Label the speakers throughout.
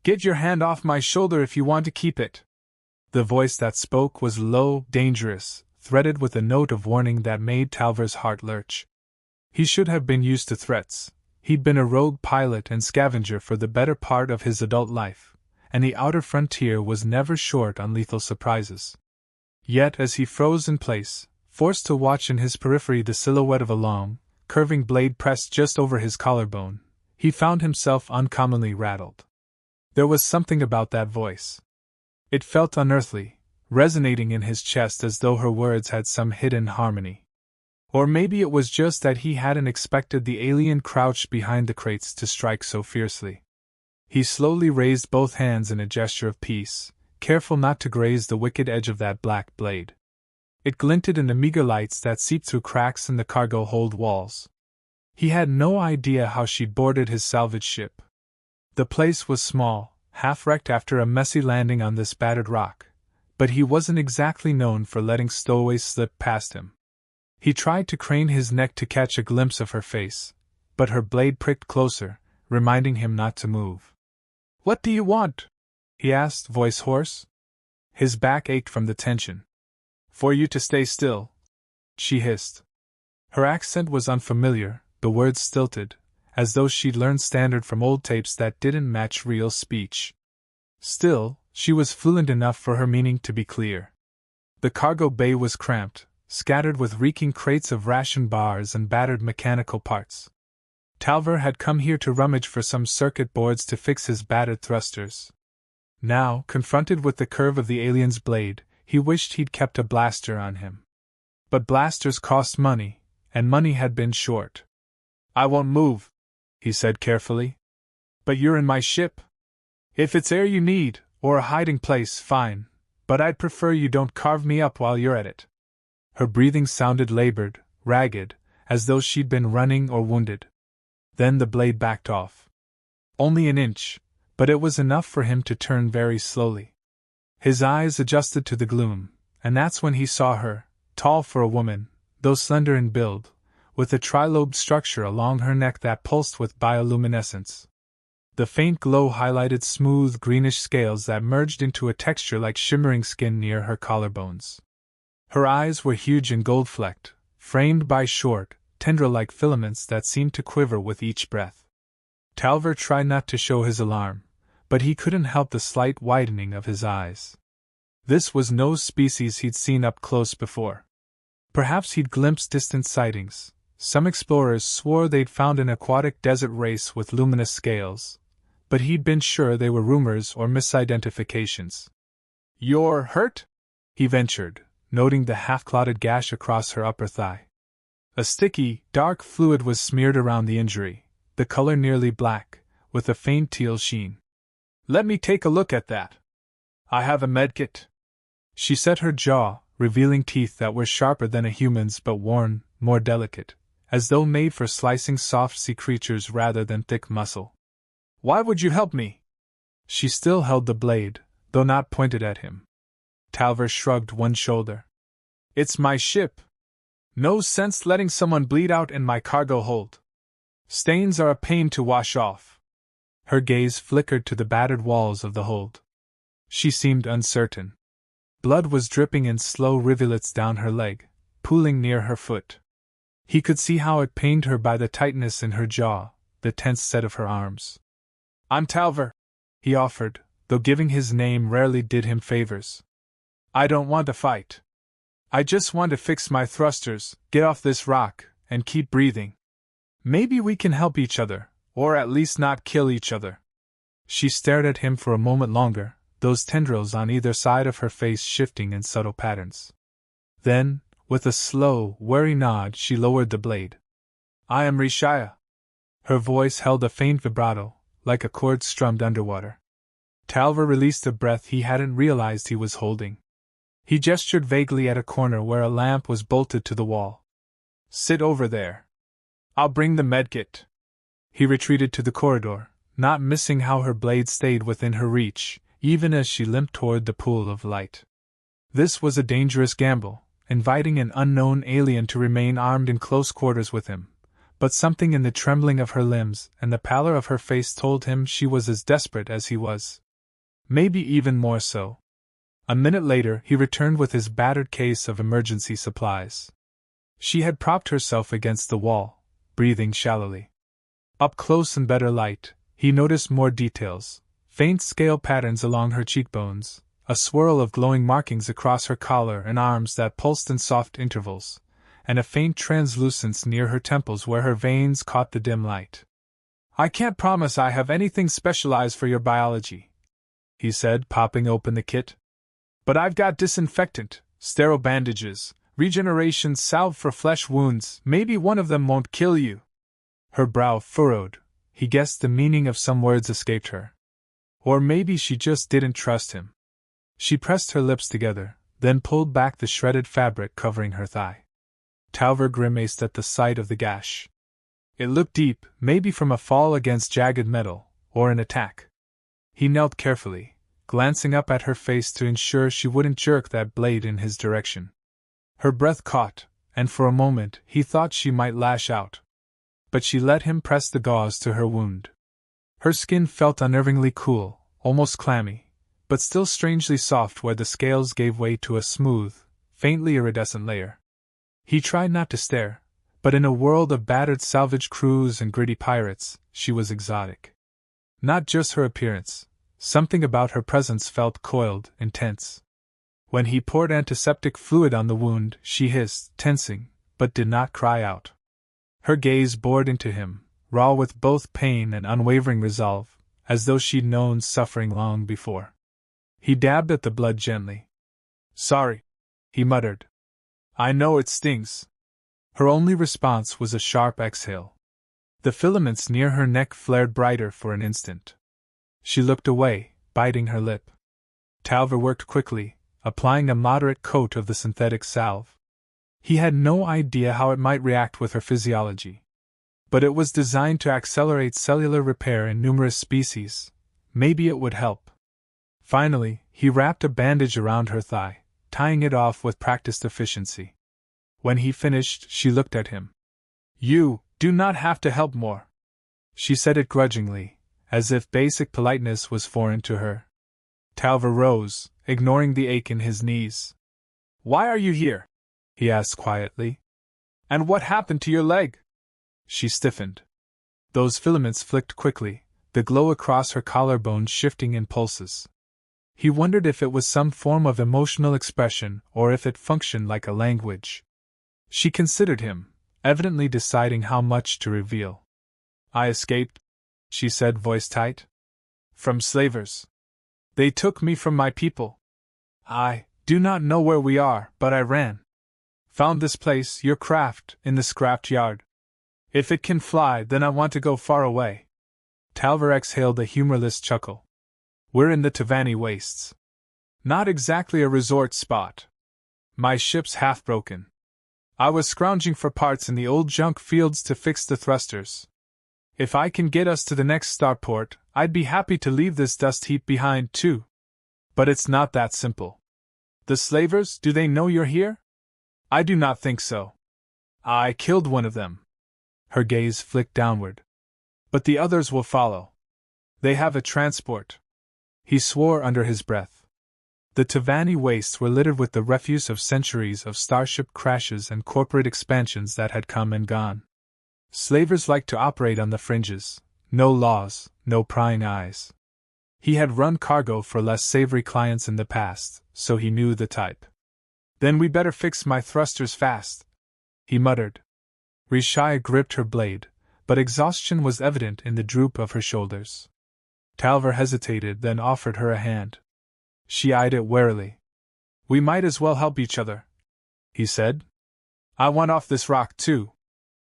Speaker 1: Get your hand off my shoulder if you want to keep it. The voice that spoke was low, dangerous, threaded with a note of warning that made Talver's heart lurch. He should have been used to threats. He'd been a rogue pilot and scavenger for the better part of his adult life, and the outer frontier was never short on lethal surprises. Yet as he froze in place, forced to watch in his periphery the silhouette of a long, curving blade pressed just over his collarbone, he found himself uncommonly rattled. There was something about that voice. It felt unearthly, resonating in his chest as though her words had some hidden harmony. Or maybe it was just that he hadn't expected the alien crouched behind the crates to strike so fiercely. He slowly raised both hands in a gesture of peace, careful not to graze the wicked edge of that black blade. It glinted in the meager lights that seeped through cracks in the cargo hold walls. He had no idea how she'd boarded his salvage ship. The place was small, half-wrecked after a messy landing on this battered rock, but he wasn't exactly known for letting stowaways slip past him. He tried to crane his neck to catch a glimpse of her face, but her blade pricked closer, reminding him not to move. "What do you want?" he asked, voice hoarse. His back ached from the tension. "For you to stay still," she hissed. Her accent was unfamiliar, the words stilted, as though she'd learned standard from old tapes that didn't match real speech. Still, she was fluent enough for her meaning to be clear. The cargo bay was cramped, scattered with reeking crates of ration bars and battered mechanical parts. Talver had come here to rummage for some circuit boards to fix his battered thrusters. Now, confronted with the curve of the alien's blade, he wished he'd kept a blaster on him. But blasters cost money, and money had been short. "I won't move," he said carefully. "But you're in my ship. If it's air you need, or a hiding place, fine, but I'd prefer you don't carve me up while you're at it." Her breathing sounded labored, ragged, as though she'd been running or wounded. Then the blade backed off. Only an inch, but it was enough for him to turn very slowly. His eyes adjusted to the gloom, and that's when he saw her, tall for a woman, though slender in build, with a trilobed structure along her neck that pulsed with bioluminescence. The faint glow highlighted smooth greenish scales that merged into a texture like shimmering skin near her collarbones. Her eyes were huge and gold-flecked, framed by short, tendril-like filaments that seemed to quiver with each breath. Talver tried not to show his alarm, but he couldn't help the slight widening of his eyes. This was no species he'd seen up close before. Perhaps he'd glimpsed distant sightings. Some explorers swore they'd found an aquatic desert race with luminous scales, but he'd been sure they were rumors or misidentifications. "You're hurt?" he ventured, noting the half-clotted gash across her upper thigh. A sticky, dark fluid was smeared around the injury, the color nearly black, with a faint teal sheen. "Let me take a look at that. I have a medkit." She set her jaw, revealing teeth that were sharper than a human's but worn, more delicate, as though made for slicing soft sea creatures rather than thick muscle. "Why would you help me?" She still held the blade, though not pointed at him. Talver shrugged one shoulder. "It's my ship. No sense letting someone bleed out in my cargo hold. Stains are a pain to wash off." Her gaze flickered to the battered walls of the hold. She seemed uncertain. Blood was dripping in slow rivulets down her leg, pooling near her foot. He could see how it pained her by the tightness in her jaw, the tense set of her arms. "I'm Talver," he offered, though giving his name rarely did him favors. "I don't want to fight. I just want to fix my thrusters, get off this rock, and keep breathing. Maybe we can help each other, or at least not kill each other." She stared at him for a moment longer, those tendrils on either side of her face shifting in subtle patterns. Then, with a slow, wary nod, she lowered the blade. "I am Rishaya." Her voice held a faint vibrato, like a chord strummed underwater. Talver released a breath he hadn't realized he was holding. He gestured vaguely at a corner where a lamp was bolted to the wall. "Sit over there. I'll bring the medkit." He retreated to the corridor, not missing how her blade stayed within her reach, even as she limped toward the pool of light. This was a dangerous gamble, inviting an unknown alien to remain armed in close quarters with him, but something in the trembling of her limbs and the pallor of her face told him she was as desperate as he was. Maybe even more so. A minute later, he returned with his battered case of emergency supplies. She had propped herself against the wall, breathing shallowly. Up close and better light, he noticed more details: faint scale patterns along her cheekbones, a swirl of glowing markings across her collar and arms that pulsed in soft intervals, and a faint translucence near her temples where her veins caught the dim light. "I can't promise I have anything specialized for your biology," he said, popping open the kit. "But I've got disinfectant, sterile bandages, regeneration salve for flesh wounds. Maybe one of them won't kill you." Her brow furrowed. He guessed the meaning of some words escaped her. Or maybe she just didn't trust him. She pressed her lips together, then pulled back the shredded fabric covering her thigh. Talver grimaced at the sight of the gash. It looked deep, maybe from a fall against jagged metal, or an attack. He knelt carefully, glancing up at her face to ensure she wouldn't jerk that blade in his direction. Her breath caught, and for a moment he thought she might lash out. But she let him press the gauze to her wound. Her skin felt unnervingly cool, almost clammy, but still strangely soft where the scales gave way to a smooth, faintly iridescent layer. He tried not to stare, but in a world of battered salvage crews and gritty pirates, she was exotic. Not just her appearance, something about her presence felt coiled, intense. When he poured antiseptic fluid on the wound, she hissed, tensing, but did not cry out. Her gaze bored into him, raw with both pain and unwavering resolve, as though she'd known suffering long before. He dabbed at the blood gently. "Sorry," he muttered. "I know it stings." Her only response was a sharp exhale. The filaments near her neck flared brighter for an instant. She looked away, biting her lip. Talver worked quickly, applying a moderate coat of the synthetic salve. He had no idea how it might react with her physiology. But it was designed to accelerate cellular repair in numerous species. Maybe it would help. Finally, he wrapped a bandage around her thigh, tying it off with practiced efficiency. When he finished, she looked at him. "You do not have to help more." She said it grudgingly, as if basic politeness was foreign to her. Talver rose, ignoring the ache in his knees. "Why are you here?" he asked quietly. "And what happened to your leg?" She stiffened. Those filaments flicked quickly, the glow across her collarbone shifting in pulses. He wondered if it was some form of emotional expression or if it functioned like a language. She considered him, evidently deciding how much to reveal. "I escaped," she said, voice tight. "From slavers. They took me from my people. I do not know where we are, but I ran. Found this place, your craft, in the scrap yard. If it can fly, then I want to go far away." Talver exhaled a humorless chuckle. "We're in the Tavani wastes. Not exactly a resort spot. My ship's half broken. I was scrounging for parts in the old junk fields to fix the thrusters. If I can get us to the next starport, I'd be happy to leave this dust heap behind too. But it's not that simple. The slavers, do they know you're here? I do not think so. I killed one of them." Her gaze flicked downward. "But the others will follow. They have a transport." He swore under his breath. The Tavani wastes were littered with the refuse of centuries of starship crashes and corporate expansions that had come and gone. Slavers liked to operate on the fringes, no laws, no prying eyes. He had run cargo for less savory clients in the past, so he knew the type. "Then we better fix my thrusters fast," he muttered. Rishai gripped her blade, but exhaustion was evident in the droop of her shoulders. Talver hesitated, then offered her a hand. She eyed it warily. "We might as well help each other," he said. "I want off this rock too.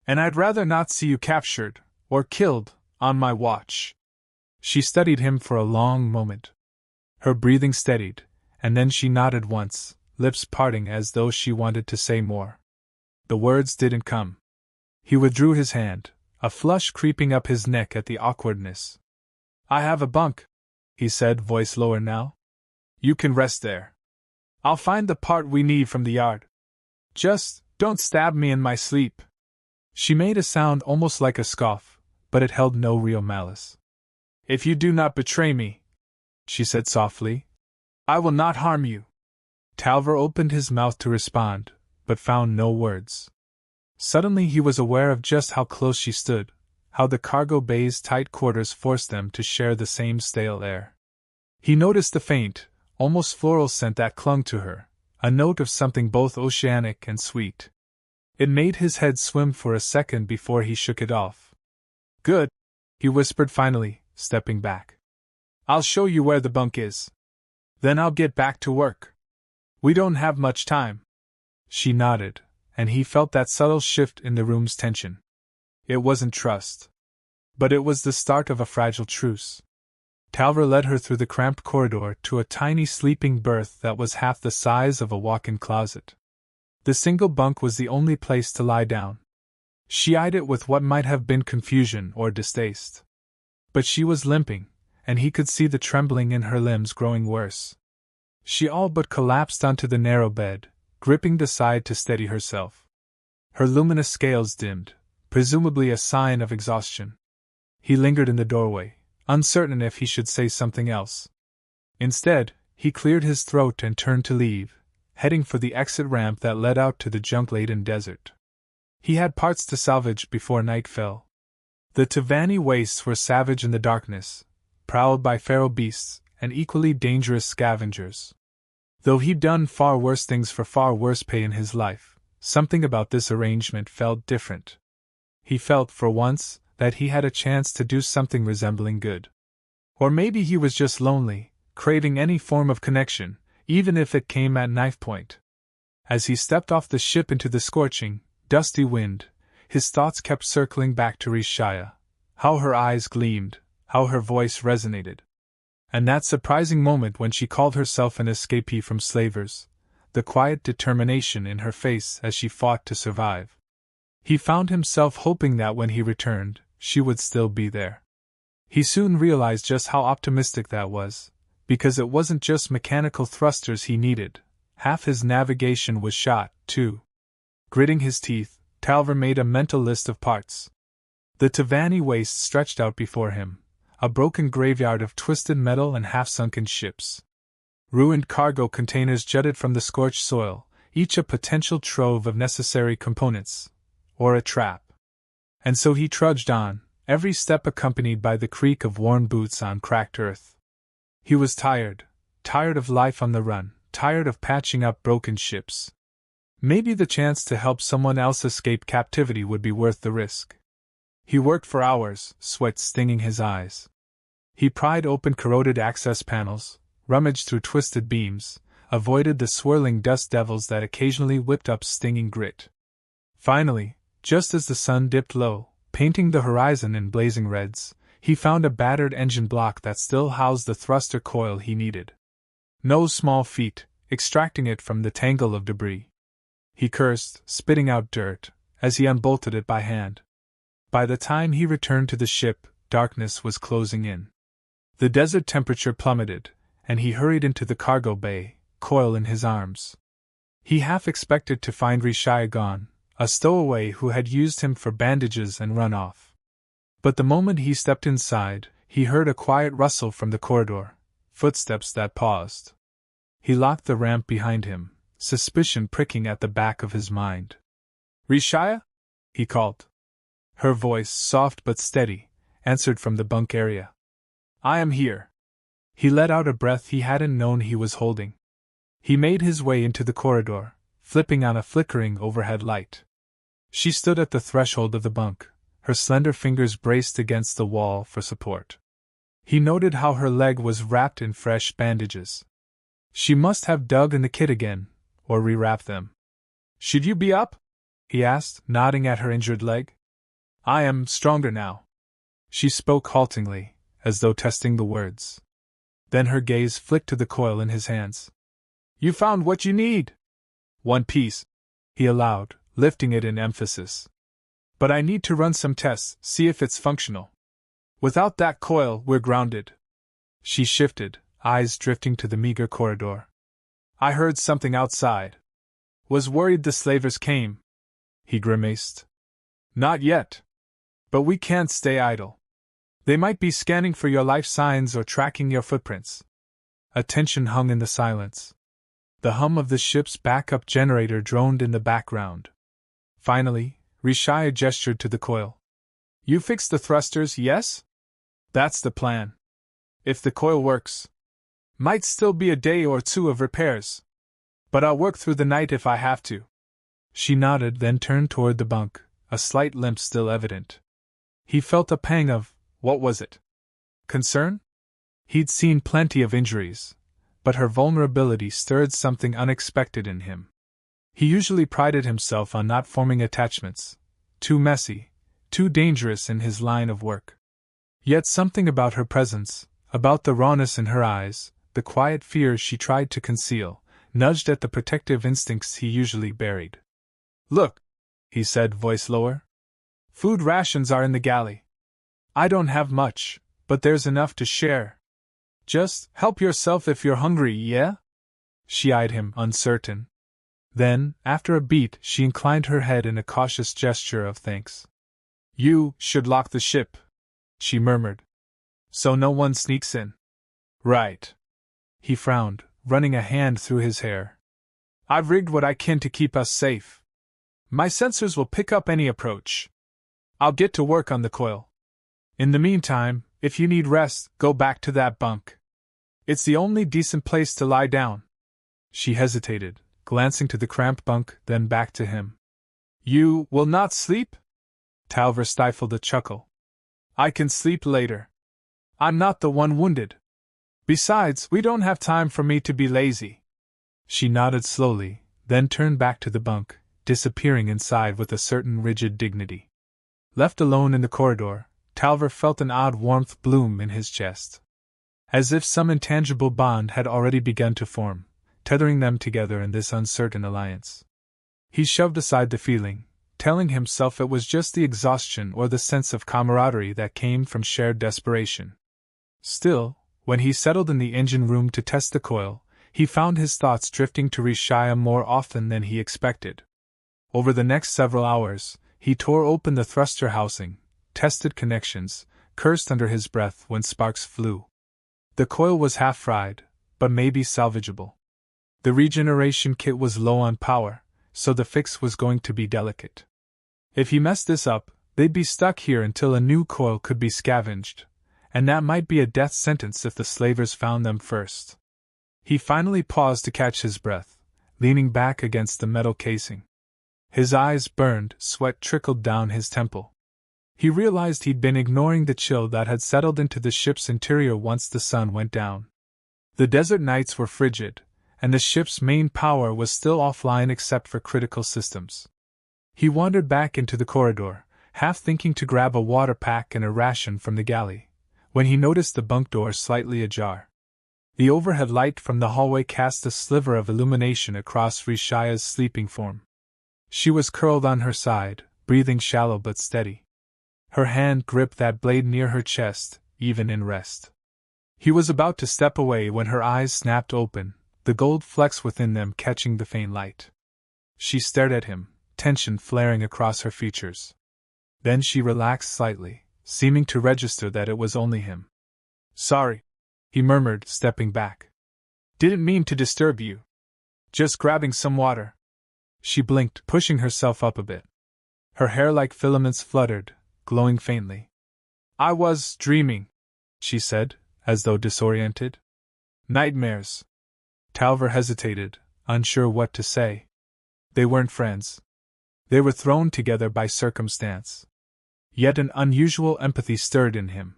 Speaker 1: And I'd rather not see you captured, or killed, on my watch." She studied him for a long moment. Her breathing steadied, and then she nodded once, lips parting as though she wanted to say more. The words didn't come. He withdrew his hand, a flush creeping up his neck at the awkwardness. "I have a bunk," he said, voice lower now. "You can rest there. I'll find the part we need from the yard. Just don't stab me in my sleep." She made a sound almost like a scoff, but it held no real malice. "If you do not betray me," she said softly, "I will not harm you." Talver opened his mouth to respond, but found no words. Suddenly he was aware of just how close she stood, how the cargo bay's tight quarters forced them to share the same stale air. He noticed the faint, almost floral scent that clung to her, a note of something both oceanic and sweet. It made his head swim for a second before he shook it off. "Good," he whispered finally, stepping back. "I'll show you where the bunk is. Then I'll get back to work. We don't have much time." She nodded, and he felt that subtle shift in the room's tension. It wasn't trust. But it was the start of a fragile truce. Talver led her through the cramped corridor to a tiny sleeping berth that was half the size of a walk-in closet. The single bunk was the only place to lie down. She eyed it with what might have been confusion or distaste. But she was limping, and he could see the trembling in her limbs growing worse. She all but collapsed onto the narrow bed, gripping the side to steady herself. Her luminous scales dimmed, presumably a sign of exhaustion. He lingered in the doorway, uncertain if he should say something else. Instead, he cleared his throat and turned to leave, heading for the exit ramp that led out to the junk-laden desert. He had parts to salvage before night fell. The Tavani wastes were savage in the darkness, prowled by feral beasts and equally dangerous scavengers. Though he'd done far worse things for far worse pay in his life, something about this arrangement felt different. He felt, for once, that he had a chance to do something resembling good. Or maybe he was just lonely, craving any form of connection, even if it came at knife point. As he stepped off the ship into the scorching, dusty wind, his thoughts kept circling back to Rishaya. How her eyes gleamed, how her voice resonated. And that surprising moment when she called herself an escapee from slavers, the quiet determination in her face as she fought to survive. He found himself hoping that when he returned, she would still be there. He soon realized just how optimistic that was, because it wasn't just mechanical thrusters he needed. Half his navigation was shot, too. Gritting his teeth, Talver made a mental list of parts. The Tavani waste stretched out before him, a broken graveyard of twisted metal and half-sunken ships. Ruined cargo containers jutted from the scorched soil, each a potential trove of necessary components, or a trap. And so he trudged on, every step accompanied by the creak of worn boots on cracked earth. He was tired of life on the run, tired of patching up broken ships. Maybe the chance to help someone else escape captivity would be worth the risk. He worked for hours, sweat stinging his eyes. He pried open corroded access panels, rummaged through twisted beams, avoided the swirling dust devils that occasionally whipped up stinging grit. Finally, just as the sun dipped low, painting the horizon in blazing reds, he found a battered engine block that still housed the thruster coil he needed. No small feat, extracting it from the tangle of debris. He cursed, spitting out dirt, as he unbolted it by hand. By the time he returned to the ship, darkness was closing in. The desert temperature plummeted, and he hurried into the cargo bay, coil in his arms. He half expected to find Rishaya gone, a stowaway who had used him for bandages and run off. But the moment he stepped inside, he heard a quiet rustle from the corridor, footsteps that paused. He locked the ramp behind him, suspicion pricking at the back of his mind. "Rishaya?" he called. Her voice, soft but steady, answered from the bunk area. "I am here." He let out a breath he hadn't known he was holding. He made his way into the corridor, flipping on a flickering overhead light. She stood at the threshold of the bunk, her slender fingers braced against the wall for support. He noted how her leg was wrapped in fresh bandages. She must have dug in the kit again, or rewrapped them. "Should you be up?" he asked, nodding at her injured leg. "I am stronger now." She spoke haltingly, as though testing the words. Then her gaze flicked to the coil in his hands. "You found what you need." "One piece," he allowed, lifting it in emphasis. "But I need to run some tests, see if it's functional. Without that coil, we're grounded." She shifted, eyes drifting to the meager corridor. "I heard something outside. Was worried the slavers came." He grimaced. Not yet. But we can't stay idle. They might be scanning for your life signs or tracking your footprints. A tension hung in the silence. The hum of the ship's backup generator droned in the background. Finally, Rishaya gestured to the coil. You fixed the thrusters, yes? That's the plan. If the coil works. Might still be a day or two of repairs. But I'll work through the night if I have to. She nodded, then turned toward the bunk, a slight limp still evident. He felt a pang of, what was it? Concern? He'd seen plenty of injuries, but her vulnerability stirred something unexpected in him. He usually prided himself on not forming attachments, too messy, too dangerous in his line of work. Yet something about her presence, about the rawness in her eyes, the quiet fears she tried to conceal, nudged at the protective instincts he usually buried. Look, he said, voice lower. Food rations are in the galley. I don't have much, but there's enough to share. Just help yourself if you're hungry, yeah? She eyed him, uncertain. Then, after a beat, she inclined her head in a cautious gesture of thanks. You should lock the ship, she murmured. So no one sneaks in. Right. He frowned, running a hand through his hair. I've rigged what I can to keep us safe. My sensors will pick up any approach. I'll get to work on the coil. In the meantime, if you need rest, go back to that bunk. It's the only decent place to lie down. She hesitated, glancing to the cramped bunk, then back to him. You will not sleep? Talver stifled a chuckle. I can sleep later. I'm not the one wounded. Besides, we don't have time for me to be lazy. She nodded slowly, then turned back to the bunk, disappearing inside with a certain rigid dignity. Left alone in the corridor, Talver felt an odd warmth bloom in his chest. As if some intangible bond had already begun to form, tethering them together in this uncertain alliance. He shoved aside the feeling, telling himself it was just the exhaustion or the sense of camaraderie that came from shared desperation. Still, when he settled in the engine room to test the coil, he found his thoughts drifting to Rishaya more often than he expected. Over the next several hours, he tore open the thruster housing, tested connections, cursed under his breath when sparks flew. The coil was half fried, but maybe salvageable. The regeneration kit was low on power, so the fix was going to be delicate. If he messed this up, they'd be stuck here until a new coil could be scavenged, and that might be a death sentence if the slavers found them first. He finally paused to catch his breath, leaning back against the metal casing. His eyes burned, sweat trickled down his temple. He realized he'd been ignoring the chill that had settled into the ship's interior once the sun went down. The desert nights were frigid, and the ship's main power was still offline except for critical systems. He wandered back into the corridor, half thinking to grab a water pack and a ration from the galley, when he noticed the bunk door slightly ajar. The overhead light from the hallway cast a sliver of illumination across Rishaya's sleeping form. She was curled on her side, breathing shallow but steady. Her hand gripped that blade near her chest, even in rest. He was about to step away when her eyes snapped open, the gold flecks within them catching the faint light. She stared at him, tension flaring across her features. Then she relaxed slightly, seeming to register that it was only him. Sorry, he murmured, stepping back. Didn't mean to disturb you. Just grabbing some water. She blinked, pushing herself up a bit. Her hair like filaments fluttered, glowing faintly. I was dreaming, she said, as though disoriented. Nightmares. Talver hesitated, unsure what to say. They weren't friends. They were thrown together by circumstance. Yet an unusual empathy stirred in him.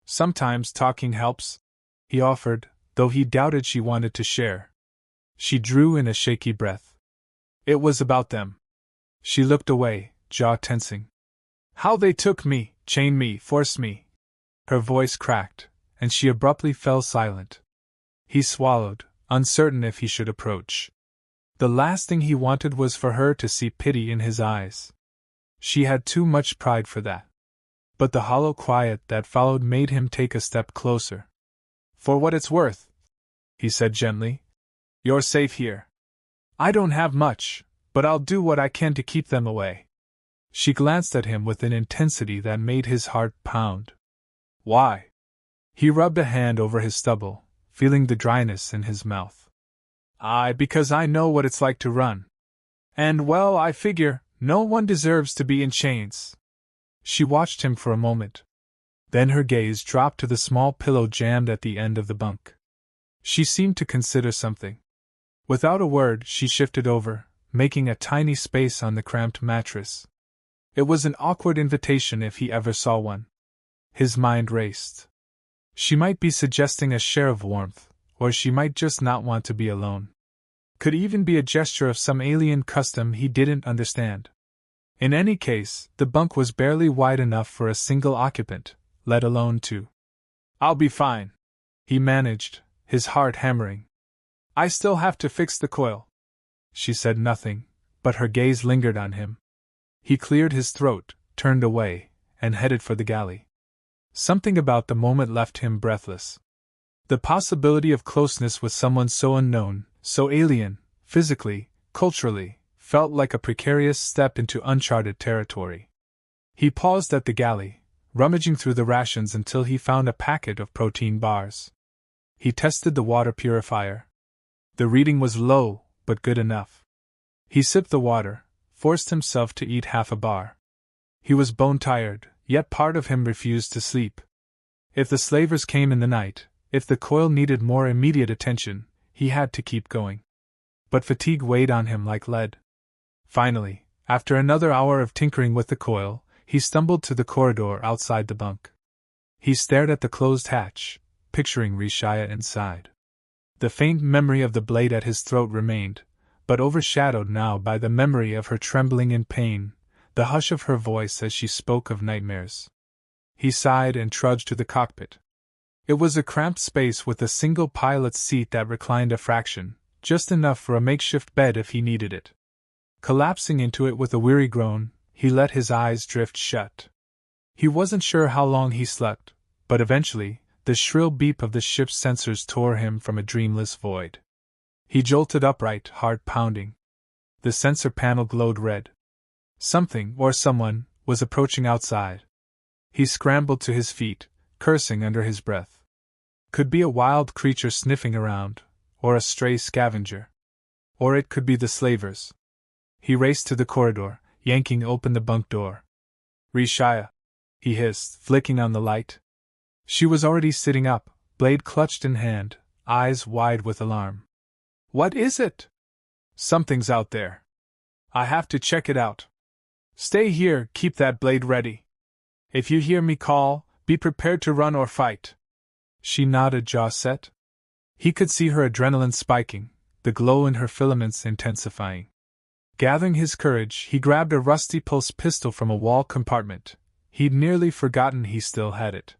Speaker 1: Sometimes talking helps, he offered, though he doubted she wanted to share. She drew in a shaky breath. It was about them. She looked away, jaw tensing. How they took me, chained me, forced me. Her voice cracked, and she abruptly fell silent. He swallowed, uncertain if he should approach. The last thing he wanted was for her to see pity in his eyes. She had too much pride for that. But the hollow quiet that followed made him take a step closer. For what it's worth, he said gently, you're safe here. I don't have much, but I'll do what I can to keep them away. She glanced at him with an intensity that made his heart pound. Why? He rubbed a hand over his stubble, feeling the dryness in his mouth. Because I know what it's like to run. And well, I figure, no one deserves to be in chains. She watched him for a moment. Then her gaze dropped to the small pillow jammed at the end of the bunk. She seemed to consider something. Without a word, she shifted over, making a tiny space on the cramped mattress. It was an awkward invitation if he ever saw one. His mind raced. She might be suggesting a share of warmth, or she might just not want to be alone. Could even be a gesture of some alien custom he didn't understand. In any case, the bunk was barely wide enough for a single occupant, let alone two. I'll be fine, he managed, his heart hammering. I still have to fix the coil. She said nothing, but her gaze lingered on him. He cleared his throat, turned away, and headed for the galley. Something about the moment left him breathless. The possibility of closeness with someone so unknown, so alien, physically, culturally, felt like a precarious step into uncharted territory. He paused at the galley, rummaging through the rations until he found a packet of protein bars. He tested the water purifier. The reading was low, but good enough. He sipped the water, forced himself to eat half a bar. He was bone-tired, yet part of him refused to sleep. If the slavers came in the night, if the coil needed more immediate attention, he had to keep going. But fatigue weighed on him like lead. Finally, after another hour of tinkering with the coil, he stumbled to the corridor outside the bunk. He stared at the closed hatch, picturing Rishaya inside. The faint memory of the blade at his throat remained, but overshadowed now by the memory of her trembling in pain, the hush of her voice as she spoke of nightmares. He sighed and trudged to the cockpit. It was a cramped space with a single pilot's seat that reclined a fraction, just enough for a makeshift bed if he needed it. Collapsing into it with a weary groan, he let his eyes drift shut. He wasn't sure how long he slept, but eventually, the shrill beep of the ship's sensors tore him from a dreamless void. He jolted upright, heart pounding. The sensor panel glowed red. Something, or someone, was approaching outside. He scrambled to his feet, cursing under his breath. Could be a wild creature sniffing around, or a stray scavenger. Or it could be the slavers. He raced to the corridor, yanking open the bunk door. Rishaya, he hissed, flicking on the light. She was already sitting up, blade clutched in hand, eyes wide with alarm. What is it? Something's out there. I have to check it out. Stay here, keep that blade ready. If you hear me call, be prepared to run or fight. She nodded, jaw set. He could see her adrenaline spiking, the glow in her filaments intensifying. Gathering his courage, he grabbed a rusty pulse pistol from a wall compartment. He'd nearly forgotten he still had it.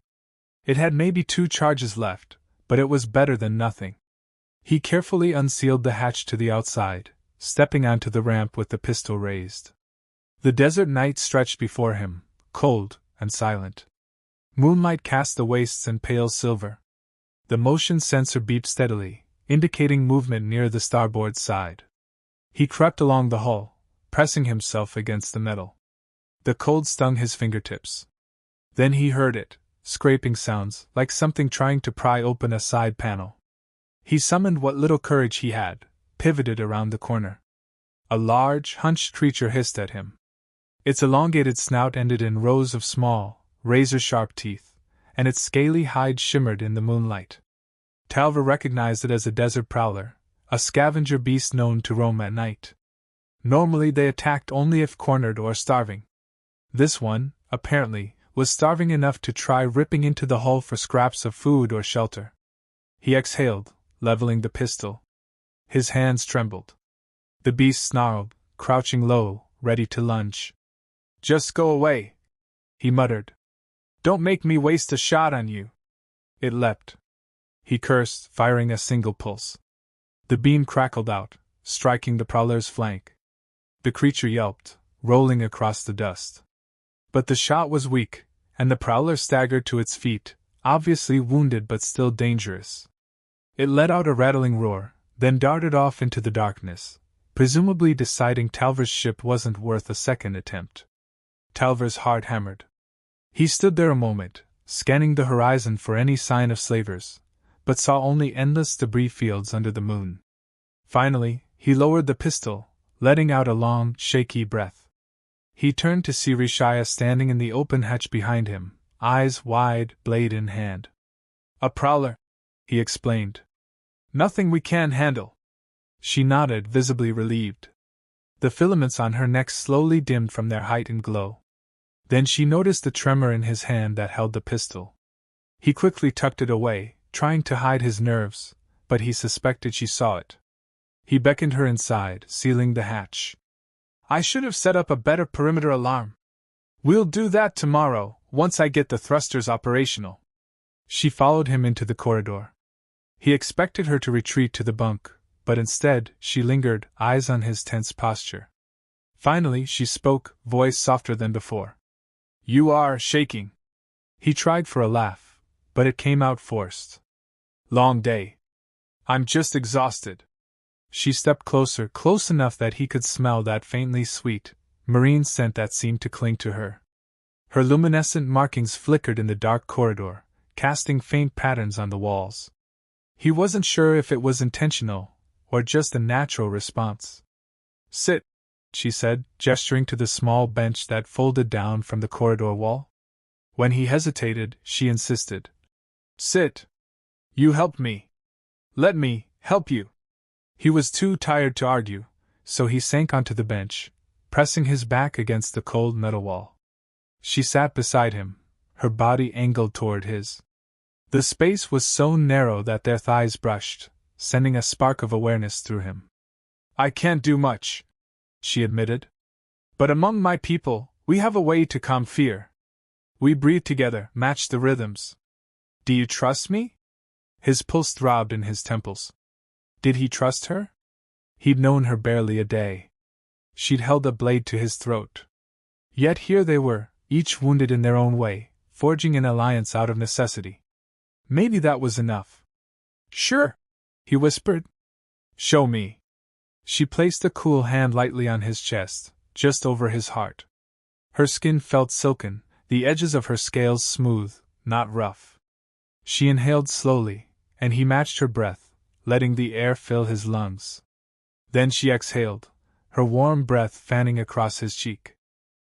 Speaker 1: It had maybe 2 charges left, but it was better than nothing. He carefully unsealed the hatch to the outside, stepping onto the ramp with the pistol raised. The desert night stretched before him, cold and silent. Moonlight cast the wastes in pale silver. The motion sensor beeped steadily, indicating movement near the starboard side. He crept along the hull, pressing himself against the metal. The cold stung his fingertips. Then he heard it, scraping sounds, like something trying to pry open a side panel. He summoned what little courage he had, pivoted around the corner. A large, hunched creature hissed at him. Its elongated snout ended in rows of small, razor-sharp teeth, and its scaly hide shimmered in the moonlight. Talver recognized it as a desert prowler, a scavenger beast known to roam at night. Normally they attacked only if cornered or starving. This one, apparently, was starving enough to try ripping into the hull for scraps of food or shelter. He exhaled, leveling the pistol. His hands trembled. The beast snarled, crouching low, ready to lunge. Just go away, he muttered. Don't make me waste a shot on you. It leapt. He cursed, firing a single pulse. The beam crackled out, striking the prowler's flank. The creature yelped, rolling across the dust. But the shot was weak, and the prowler staggered to its feet, obviously wounded but still dangerous. It let out a rattling roar, then darted off into the darkness, presumably deciding Talver's ship wasn't worth a second attempt. Talver's heart hammered. He stood there a moment, scanning the horizon for any sign of slavers, but saw only endless debris fields under the moon. Finally, he lowered the pistol, letting out a long, shaky breath. He turned to see Rishaya standing in the open hatch behind him, eyes wide, blade in hand. "A prowler," he explained. "Nothing we can't handle." She nodded, visibly relieved. The filaments on her neck slowly dimmed from their heightened glow. Then she noticed the tremor in his hand that held the pistol. He quickly tucked it away, trying to hide his nerves, but he suspected she saw it. He beckoned her inside, sealing the hatch. "I should have set up a better perimeter alarm. We'll do that tomorrow, once I get the thrusters operational." She followed him into the corridor. He expected her to retreat to the bunk, but instead, she lingered, eyes on his tense posture. Finally, she spoke, voice softer than before. "You are shaking." He tried for a laugh, but it came out forced. "Long day. I'm just exhausted." She stepped closer, close enough that he could smell that faintly sweet, marine scent that seemed to cling to her. Her luminescent markings flickered in the dark corridor, casting faint patterns on the walls. He wasn't sure if it was intentional, or just a natural response. "Sit," she said, gesturing to the small bench that folded down from the corridor wall. When he hesitated, she insisted. "Sit. You helped me. Let me help you." He was too tired to argue, so he sank onto the bench, pressing his back against the cold metal wall. She sat beside him, her body angled toward his. The space was so narrow that their thighs brushed, sending a spark of awareness through him. "I can't do much," she admitted. "But among my people, we have a way to calm fear. We breathe together, match the rhythms. Do you trust me?" His pulse throbbed in his temples. Did he trust her? He'd known her barely a day. She'd held a blade to his throat. Yet here they were, each wounded in their own way, forging an alliance out of necessity. Maybe that was enough. "Sure," he whispered. "Show me." She placed a cool hand lightly on his chest, just over his heart. Her skin felt silken, the edges of her scales smooth, not rough. She inhaled slowly, and he matched her breath, letting the air fill his lungs. Then she exhaled, her warm breath fanning across his cheek.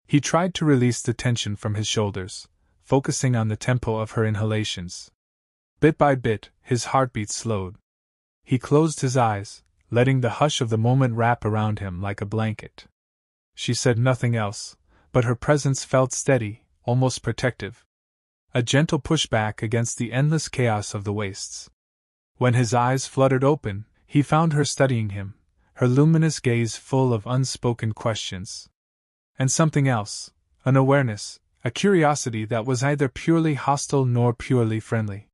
Speaker 1: He tried to release the tension from his shoulders, focusing on the tempo of her inhalations. Bit by bit, his heartbeat slowed. He closed his eyes, letting the hush of the moment wrap around him like a blanket. She said nothing else, but her presence felt steady, almost protective. A gentle pushback against the endless chaos of the wastes. When his eyes fluttered open, he found her studying him, her luminous gaze full of unspoken questions. And something else, an awareness, a curiosity that was neither purely hostile nor purely friendly.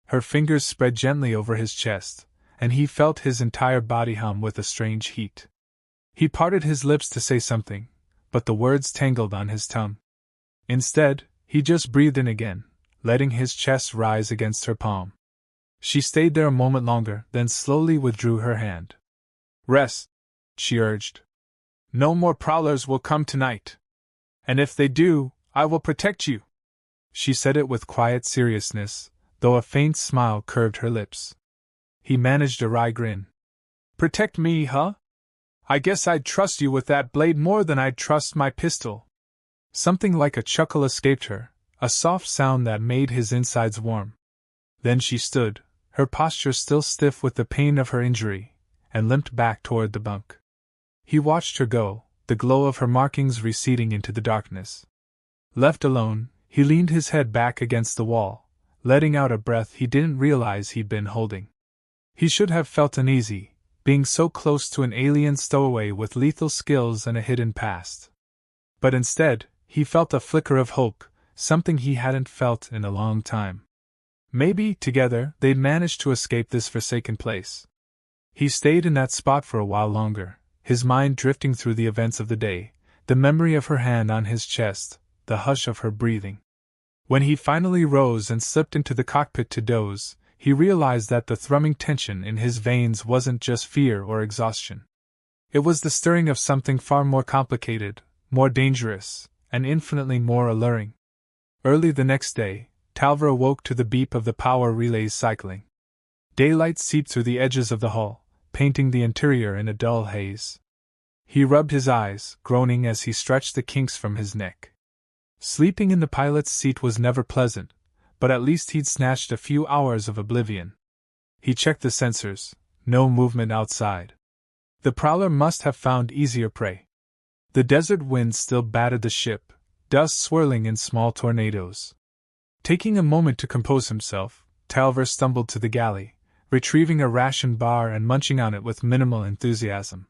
Speaker 1: Her fingers spread gently over his chest, and he felt his entire body hum with a strange heat. He parted his lips to say something, but the words tangled on his tongue. Instead, he just breathed in again, letting his chest rise against her palm. She stayed there a moment longer, then slowly withdrew her hand. "Rest," she urged. "No more prowlers will come tonight. And if they do, I will protect you." She said it with quiet seriousness, though a faint smile curved her lips. He managed a wry grin. "Protect me, huh? I guess I'd trust you with that blade more than I'd trust my pistol." Something like a chuckle escaped her, a soft sound that made his insides warm. Then she stood, her posture still stiff with the pain of her injury, and limped back toward the bunk. He watched her go, the glow of her markings receding into the darkness. Left alone, he leaned his head back against the wall, letting out a breath he didn't realize he'd been holding. He should have felt uneasy, being so close to an alien stowaway with lethal skills and a hidden past. But instead, he felt a flicker of hope, something he hadn't felt in a long time. Maybe, together, they'd manage to escape this forsaken place. He stayed in that spot for a while longer, his mind drifting through the events of the day, the memory of her hand on his chest, the hush of her breathing. When he finally rose and slipped into the cockpit to doze, he realized that the thrumming tension in his veins wasn't just fear or exhaustion. It was the stirring of something far more complicated, more dangerous, and infinitely more alluring. Early the next day, Talver awoke to the beep of the power relays cycling. Daylight seeped through the edges of the hull, painting the interior in a dull haze. He rubbed his eyes, groaning as he stretched the kinks from his neck. Sleeping in the pilot's seat was never pleasant, but at least he'd snatched a few hours of oblivion. He checked the sensors. No movement outside. The prowler must have found easier prey. The desert winds still battered the ship, dust swirling in small tornadoes. Taking a moment to compose himself, Talver stumbled to the galley, retrieving a ration bar and munching on it with minimal enthusiasm.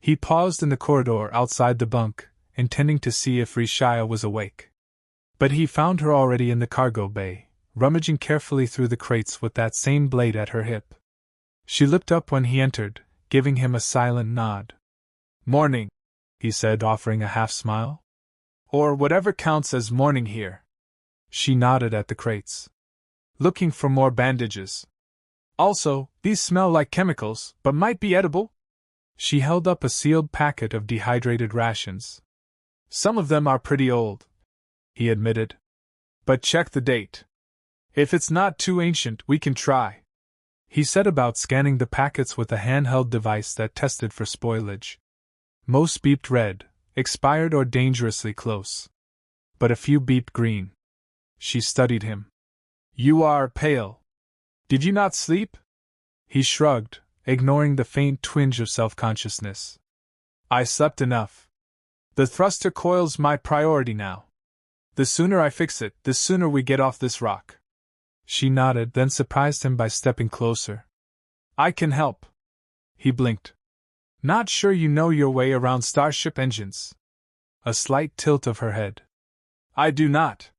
Speaker 1: He paused in the corridor outside the bunk, intending to see if Rishaya was awake. But he found her already in the cargo bay, rummaging carefully through the crates with that same blade at her hip. She looked up when he entered, giving him a silent nod. "Morning," he said, offering a half-smile. "Or whatever counts as morning here." She nodded at the crates. "Looking for more bandages. Also, these smell like chemicals, but might be edible." She held up a sealed packet of dehydrated rations. "Some of them are pretty old," he admitted. "But check the date. If it's not too ancient, we can try." He set about scanning the packets with a handheld device that tested for spoilage. Most beeped red, expired or dangerously close. But a few beeped green. She studied him. "You are pale. Did you not sleep?" He shrugged, ignoring the faint twinge of self-consciousness. "I slept enough. The thruster coil's my priority now. The sooner I fix it, the sooner we get off this rock." She nodded, then surprised him by stepping closer. "I can help." He blinked. "Not sure you know your way around starship engines." A slight tilt of her head. "I do not.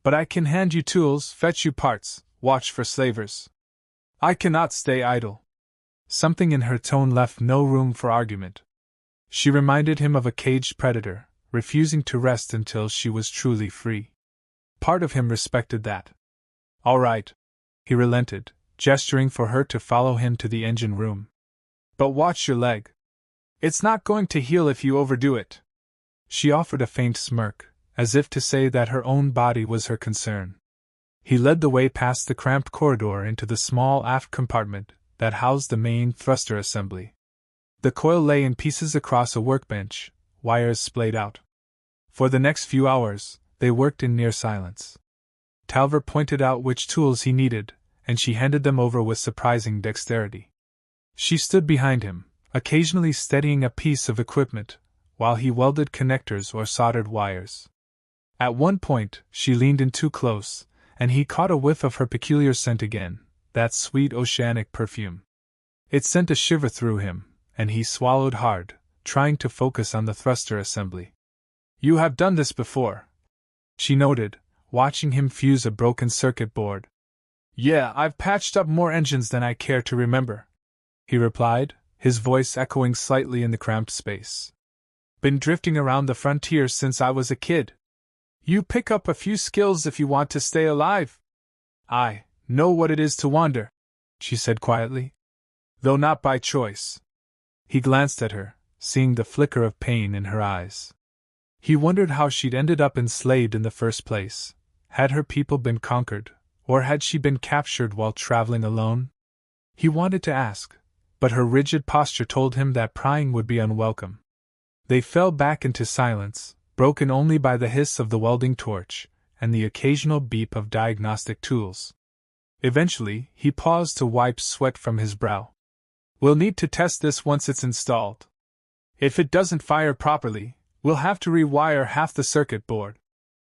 Speaker 1: But I can hand you tools, fetch you parts, watch for slavers. I cannot stay idle." Something in her tone left no room for argument. She reminded him of a caged predator, refusing to rest until she was truly free. Part of him respected that. "All right," he relented, gesturing for her to follow him to the engine room. "But watch your leg. It's not going to heal if you overdo it." She offered a faint smirk, as if to say that her own body was her concern. He led the way past the cramped corridor into the small aft compartment that housed the main thruster assembly. The coil lay in pieces across a workbench, wires splayed out. For the next few hours, they worked in near silence. Talver pointed out which tools he needed, and she handed them over with surprising dexterity. She stood behind him, occasionally steadying a piece of equipment, while he welded connectors or soldered wires. At one point, she leaned in too close, and he caught a whiff of her peculiar scent again, that sweet oceanic perfume. It sent a shiver through him, and he swallowed hard, trying to focus on the thruster assembly. "You have done this before," she noted, watching him fuse a broken circuit board. "Yeah, I've patched up more engines than I care to remember," he replied, his voice echoing slightly in the cramped space. "Been drifting around the frontier since I was a kid. You pick up a few skills if you want to stay alive." "I know what it is to wander," she said quietly. "Though not by choice." He glanced at her, seeing the flicker of pain in her eyes. He wondered how she'd ended up enslaved in the first place. Had her people been conquered, or had she been captured while traveling alone? He wanted to ask, but her rigid posture told him that prying would be unwelcome. They fell back into silence, broken only by the hiss of the welding torch and the occasional beep of diagnostic tools. Eventually, he paused to wipe sweat from his brow. "We'll need to test this once it's installed. If it doesn't fire properly, we'll have to rewire half the circuit board.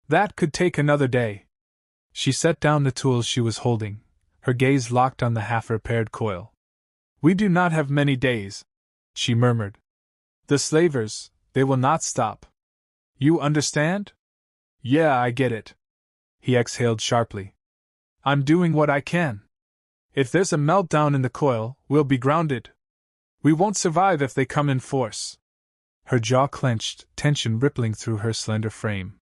Speaker 1: That could take another day." She set down the tools she was holding, her gaze locked on the half-repaired coil. "We do not have many days," she murmured. "The slavers, they will not stop. You understand?" "Yeah, I get it." He exhaled sharply. "I'm doing what I can. If there's a meltdown in the coil, we'll be grounded. We won't survive if they come in force." Her jaw clenched, tension rippling through her slender frame.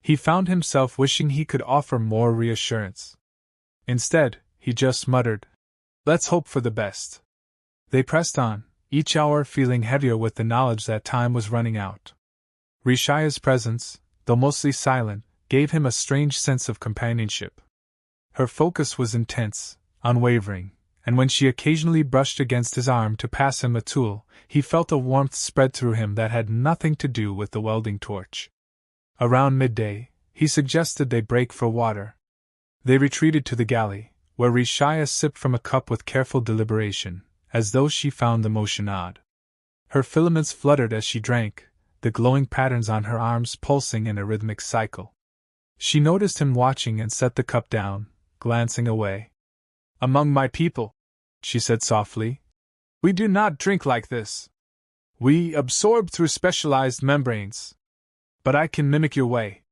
Speaker 1: He found himself wishing he could offer more reassurance. Instead, he just muttered, "Let's hope for the best." They pressed on, each hour feeling heavier with the knowledge that time was running out. Rishaya's presence, though mostly silent, gave him a strange sense of companionship. Her focus was intense, unwavering, and when she occasionally brushed against his arm to pass him a tool, he felt a warmth spread through him that had nothing to do with the welding torch. Around midday, he suggested they break for water. They retreated to the galley, where Rishaya sipped from a cup with careful deliberation, as though she found the motion odd. Her filaments fluttered as she drank, the glowing patterns on her arms pulsing in a rhythmic cycle. She noticed him watching and set the cup down, glancing away. "Among my people," she said softly, "we do not drink like this. We absorb through specialized membranes. But I can mimic your way."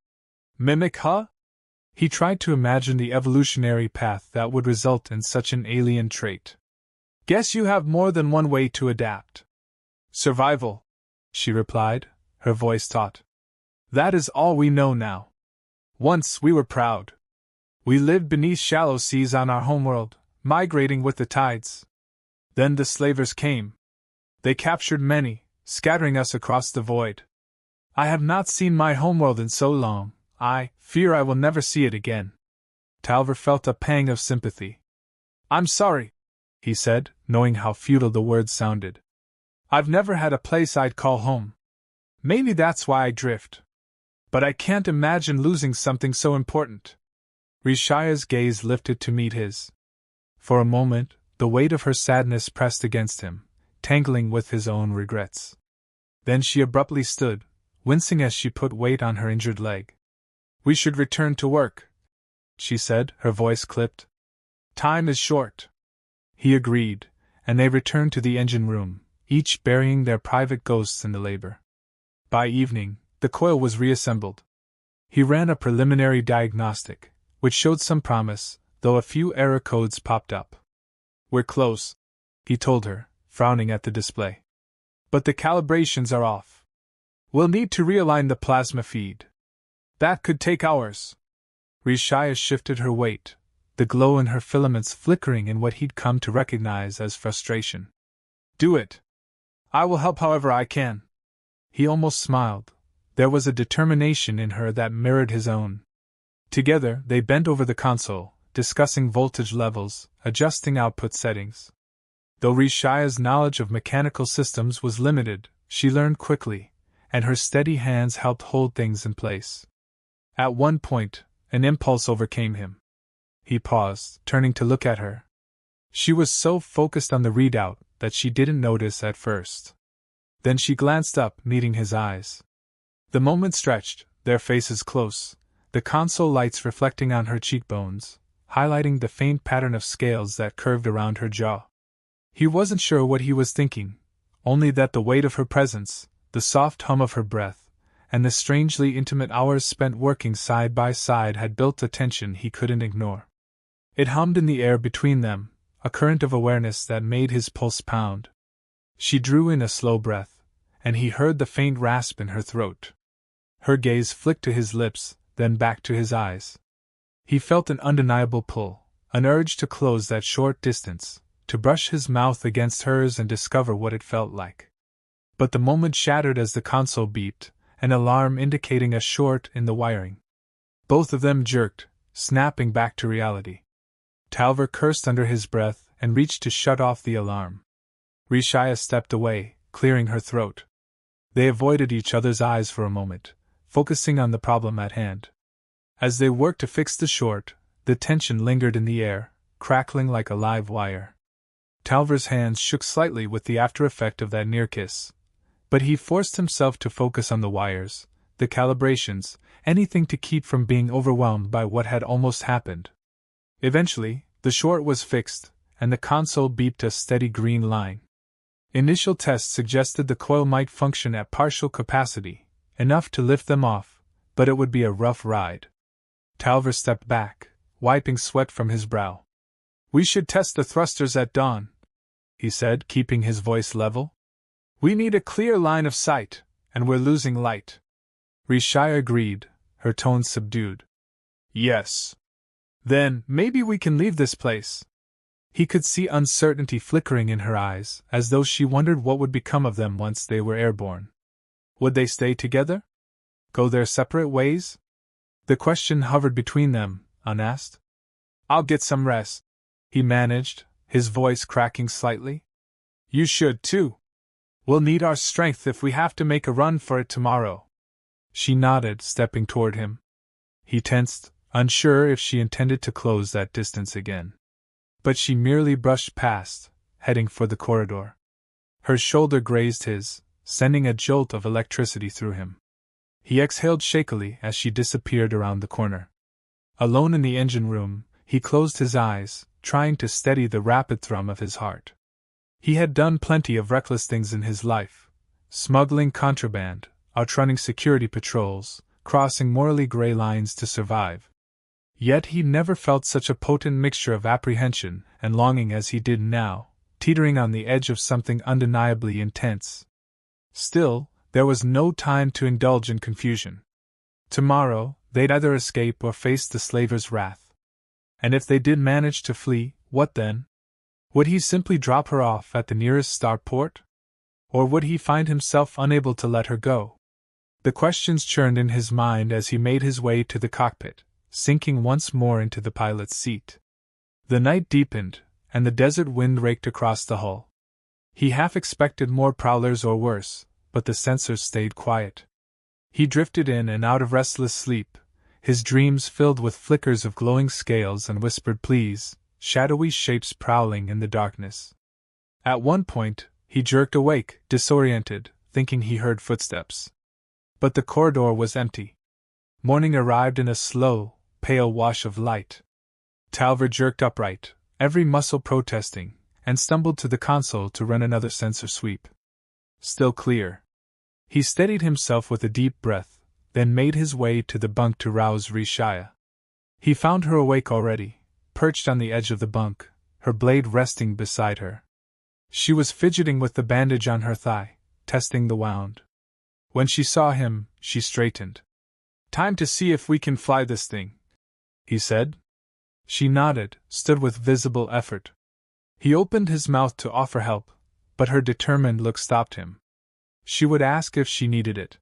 Speaker 1: "Mimic, huh?" He tried to imagine the evolutionary path that would result in such an alien trait. "Guess you have more than one way to adapt." "Survival," she replied, her voice taut. "That is all we know now. Once we were proud. We lived beneath shallow seas on our homeworld, migrating with the tides. Then the slavers came. They captured many, scattering us across the void. I have not seen my homeworld in so long, I fear I will never see it again." Talver felt a pang of sympathy. "I'm sorry," he said, knowing how futile the words sounded. "I've never had a place I'd call home. Maybe that's why I drift. But I can't imagine losing something so important." Rishaya's gaze lifted to meet his. For a moment, the weight of her sadness pressed against him, tangling with his own regrets. Then she abruptly stood, wincing as she put weight on her injured leg. "We should return to work," she said, her voice clipped. "Time is short." He agreed, and they returned to the engine room, each burying their private ghosts in the labor. By evening, the coil was reassembled. He ran a preliminary diagnostic, which showed some promise, though a few error codes popped up. "We're close," he told her, frowning at the display. "But the calibrations are off. We'll need to realign the plasma feed. That could take hours." Rishaya shifted her weight, the glow in her filaments flickering in what he'd come to recognize as frustration. "Do it. I will help however I can." He almost smiled. There was a determination in her that mirrored his own. Together, they bent over the console, discussing voltage levels, adjusting output settings. Though Rishaya's knowledge of mechanical systems was limited, she learned quickly, and her steady hands helped hold things in place. At one point, an impulse overcame him. He paused, turning to look at her. She was so focused on the readout that she didn't notice at first. Then she glanced up, meeting his eyes. The moment stretched, their faces close, the console lights reflecting on her cheekbones, highlighting the faint pattern of scales that curved around her jaw. He wasn't sure what he was thinking, only that the weight of her presence, the soft hum of her breath, and the strangely intimate hours spent working side by side had built a tension he couldn't ignore. It hummed in the air between them, a current of awareness that made his pulse pound. She drew in a slow breath, and he heard the faint rasp in her throat. Her gaze flicked to his lips, then back to his eyes. He felt an undeniable pull, an urge to close that short distance, to brush his mouth against hers and discover what it felt like. But the moment shattered as the console beeped, an alarm indicating a short in the wiring. Both of them jerked, snapping back to reality. Talver cursed under his breath and reached to shut off the alarm. Rishaya stepped away, clearing her throat. They avoided each other's eyes for a moment, focusing on the problem at hand. As they worked to fix the short, the tension lingered in the air, crackling like a live wire. Talver's hands shook slightly with the after-effect of that near kiss, but he forced himself to focus on the wires, the calibrations, anything to keep from being overwhelmed by what had almost happened. Eventually, the short was fixed, and the console beeped a steady green line. Initial tests suggested the coil might function at partial capacity, enough to lift them off, but it would be a rough ride. Talver stepped back, wiping sweat from his brow. "We should test the thrusters at dawn," he said, keeping his voice level. "We need a clear line of sight, and we're losing light." Rishaya agreed, her tone subdued. "Yes. Then, maybe we can leave this place." He could see uncertainty flickering in her eyes, as though she wondered what would become of them once they were airborne. Would they stay together? Go their separate ways? The question hovered between them, unasked. I'll get some rest, he managed, his voice cracking slightly. You should, too. We'll need our strength if we have to make a run for it tomorrow. She nodded, stepping toward him. He tensed, unsure if she intended to close that distance again. But she merely brushed past, heading for the corridor. Her shoulder grazed his, sending a jolt of electricity through him. He exhaled shakily as she disappeared around the corner. Alone in the engine room, he closed his eyes, trying to steady the rapid thrum of his heart. He had done plenty of reckless things in his life: smuggling contraband, outrunning security patrols, crossing morally gray lines to survive. Yet he never felt such a potent mixture of apprehension and longing as he did now, teetering on the edge of something undeniably intense. Still, there was no time to indulge in confusion. Tomorrow, they'd either escape or face the slaver's wrath. And if they did manage to flee, what then? Would he simply drop her off at the nearest starport? Or would he find himself unable to let her go? The questions churned in his mind as he made his way to the cockpit, sinking once more into the pilot's seat. The night deepened, and the desert wind raked across the hull. He half expected more prowlers or worse, but the sensors stayed quiet. He drifted in and out of restless sleep, his dreams filled with flickers of glowing scales and whispered pleas, shadowy shapes prowling in the darkness. At one point, he jerked awake, disoriented, thinking he heard footsteps. But the corridor was empty. Morning arrived in a slow, pale wash of light. Talver jerked upright, every muscle protesting, and stumbled to the console to run another sensor sweep. Still clear. He steadied himself with a deep breath, then made his way to the bunk to rouse Rishaya. He found her awake already, perched on the edge of the bunk, her blade resting beside her. She was fidgeting with the bandage on her thigh, testing the wound. When she saw him, she straightened. Time to see if we can fly this thing, he said. She nodded, stood with visible effort. He opened his mouth to offer help, but her determined look stopped him. She would ask if she needed it.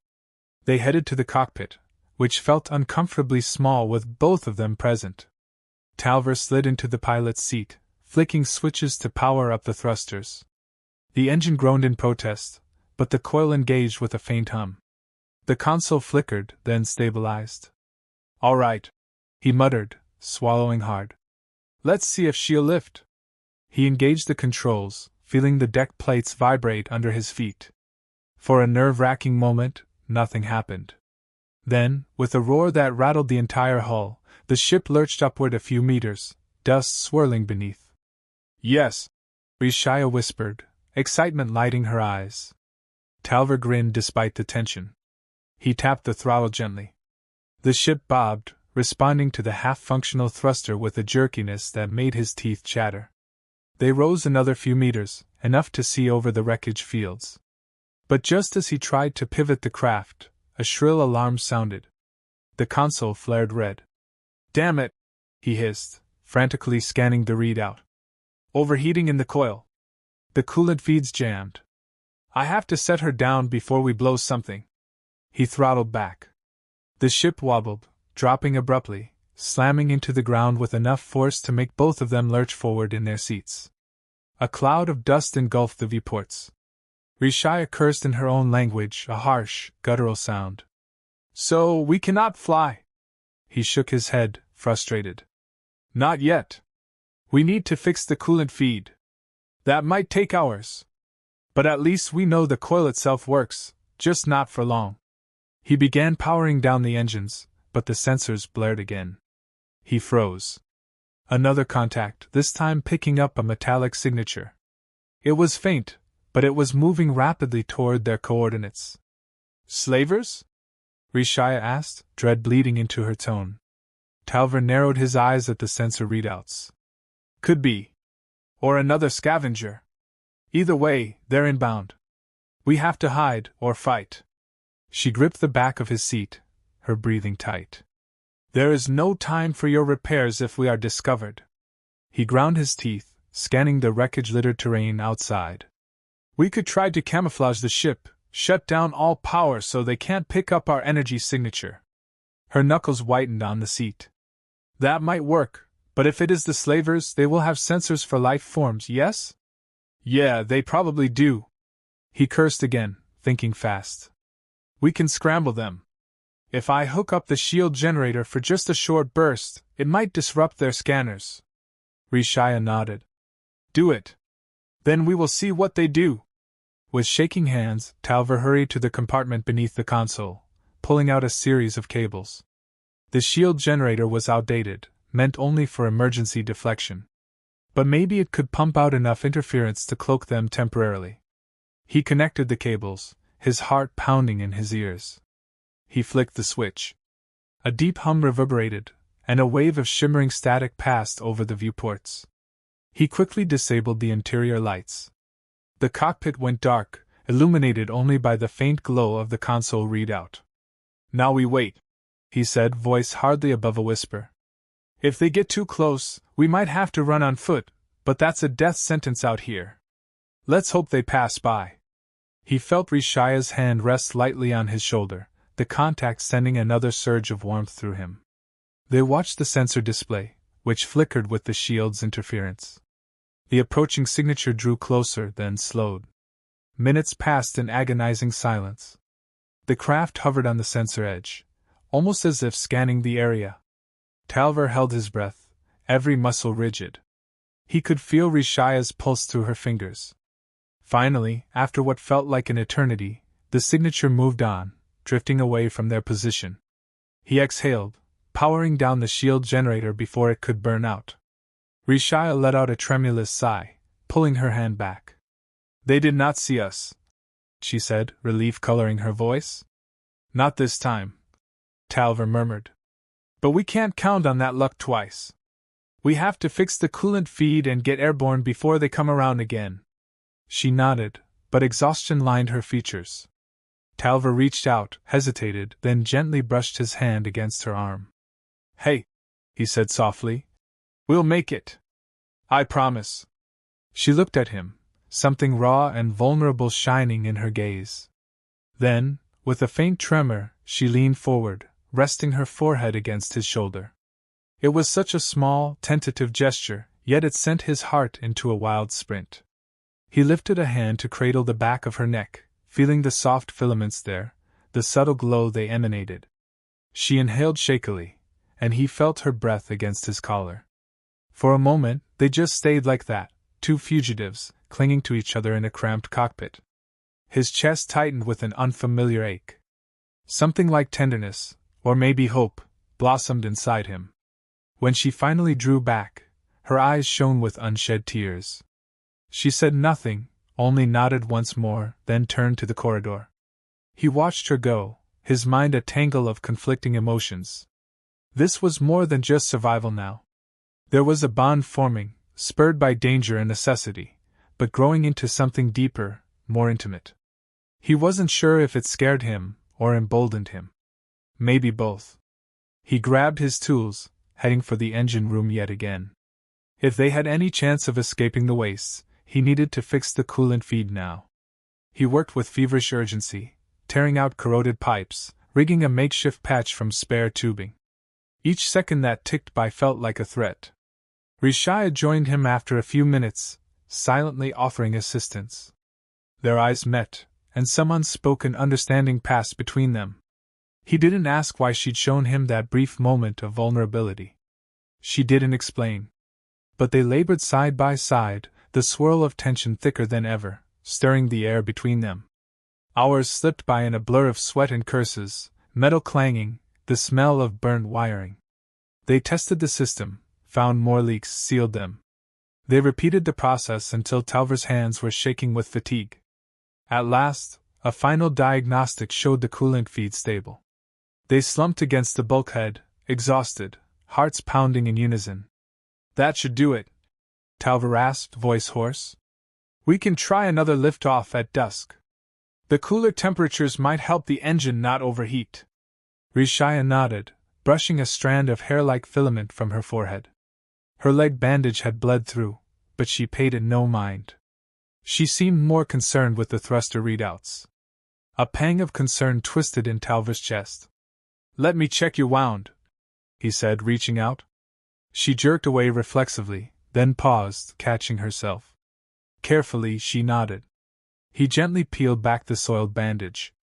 Speaker 1: They headed to the cockpit, which felt uncomfortably small with both of them present. Talver slid into the pilot's seat, flicking switches to power up the thrusters. The engine groaned in protest, but the coil engaged with a faint hum. The console flickered, then stabilized. All right, he muttered, swallowing hard. Let's see if she'll lift. He engaged the controls, feeling the deck plates vibrate under his feet. For a nerve-wracking moment, nothing happened. Then, with a roar that rattled the entire hull, the ship lurched upward a few meters, dust swirling beneath. Yes, Rishaya whispered, excitement lighting her eyes. Talver grinned despite the tension. He tapped the throttle gently. The ship bobbed, responding to the half-functional thruster with a jerkiness that made his teeth chatter. They rose another few meters, enough to see over the wreckage fields. But just as he tried to pivot the craft, a shrill alarm sounded. The console flared red. Damn it, he hissed, frantically scanning the readout. Overheating in the coil. The coolant feed's jammed. I have to set her down before we blow something. He throttled back. The ship wobbled, dropping abruptly, slamming into the ground with enough force to make both of them lurch forward in their seats. A cloud of dust engulfed the viewports. Rishaya cursed in her own language, a harsh, guttural sound. So we cannot fly? He shook his head, frustrated. Not yet. We need to fix the coolant feed. That might take hours. But at least we know the coil itself works, just not for long. He began powering down the engines, but the sensors blared again. He froze. Another contact, this time picking up a metallic signature. It was faint, but it was moving rapidly toward their coordinates. Slavers? Rishaya asked, dread bleeding into her tone. Talver narrowed his eyes at the sensor readouts. Could be. Or another scavenger. Either way, they're inbound. We have to hide, or fight. She gripped the back of his seat, her breathing tight. There is no time for your repairs if we are discovered. He ground his teeth, scanning the wreckage-littered terrain outside. We could try to camouflage the ship, Shut down all power so they can't pick up our energy signature. Her knuckles whitened on the seat. That might work, but if it is the slavers, they will have sensors for life forms, yes? Yeah, they probably do. He cursed again, thinking fast. We can scramble them. If I hook up the shield generator for just a short burst, it might disrupt their scanners. Rishaya nodded. Do it. Then we will see what they do. With shaking hands, Talver hurried to the compartment beneath the console, pulling out a series of cables. The shield generator was outdated, meant only for emergency deflection. But maybe it could pump out enough interference to cloak them temporarily. He connected the cables, his heart pounding in his ears. He flicked the switch. A deep hum reverberated, and a wave of shimmering static passed over the viewports. He quickly disabled the interior lights. The cockpit went dark, illuminated only by the faint glow of the console readout. Now we wait, he said, voice hardly above a whisper. If they get too close, we might have to run on foot, but that's a death sentence out here. Let's hope they pass by. He felt Rishaya's hand rest lightly on his shoulder, the contact sending another surge of warmth through him. They watched the sensor display, which flickered with the shield's interference. The approaching signature drew closer, then slowed. Minutes passed in agonizing silence. The craft hovered on the sensor edge, almost as if scanning the area. Talver held his breath, every muscle rigid. He could feel Rishaya's pulse through her fingers. Finally, after what felt like an eternity, the signature moved on, drifting away from their position. He exhaled, powering down the shield generator before it could burn out. Rishaya let out a tremulous sigh, pulling her hand back. They did not see us, she said, relief coloring her voice. Not this time, Talver murmured. But we can't count on that luck twice. We have to fix the coolant feed and get airborne before they come around again. She nodded, but exhaustion lined her features. Talver reached out, hesitated, then gently brushed his hand against her arm. Hey, he said softly. We'll make it. I promise. She looked at him, something raw and vulnerable shining in her gaze. Then, with a faint tremor, she leaned forward, resting her forehead against his shoulder. It was such a small, tentative gesture, yet it sent his heart into a wild sprint. He lifted a hand to cradle the back of her neck, feeling the soft filaments there, the subtle glow they emanated. She inhaled shakily, and he felt her breath against his collar. For a moment, they just stayed like that, two fugitives, clinging to each other in a cramped cockpit. His chest tightened with an unfamiliar ache. Something like tenderness, or maybe hope, blossomed inside him. When she finally drew back, her eyes shone with unshed tears. She said nothing, only nodded once more, then turned to the corridor. He watched her go, his mind a tangle of conflicting emotions. This was more than just survival now. There was a bond forming, spurred by danger and necessity, but growing into something deeper, more intimate. He wasn't sure if it scared him, or emboldened him. Maybe both. He grabbed his tools, heading for the engine room yet again. If they had any chance of escaping the wastes, he needed to fix the coolant feed now. He worked with feverish urgency, tearing out corroded pipes, rigging a makeshift patch from spare tubing. Each second that ticked by felt like a threat. Rishaya joined him after a few minutes, silently offering assistance. Their eyes met, and some unspoken understanding passed between them. He didn't ask why she'd shown him that brief moment of vulnerability. She didn't explain. But they labored side by side, the swirl of tension thicker than ever, stirring the air between them. Hours slipped by in a blur of sweat and curses, metal clanging, the smell of burned wiring. They tested the system, found more leaks, sealed them. They repeated the process until Talver's hands were shaking with fatigue. At last, a final diagnostic showed the coolant feed stable. They slumped against the bulkhead, exhausted, hearts pounding in unison. That should do it, Talver asked, voice hoarse. We can try another lift-off at dusk. The cooler temperatures might help the engine not overheat. Rishaya nodded, brushing a strand of hair-like filament from her forehead. Her leg bandage had bled through, but she paid it no mind. She seemed more concerned with the thruster readouts. A pang of concern twisted in Talver's chest. "Let me check your wound," he said, reaching out. She jerked away reflexively, then paused, catching herself. Carefully, she nodded. He gently peeled back the soiled bandage.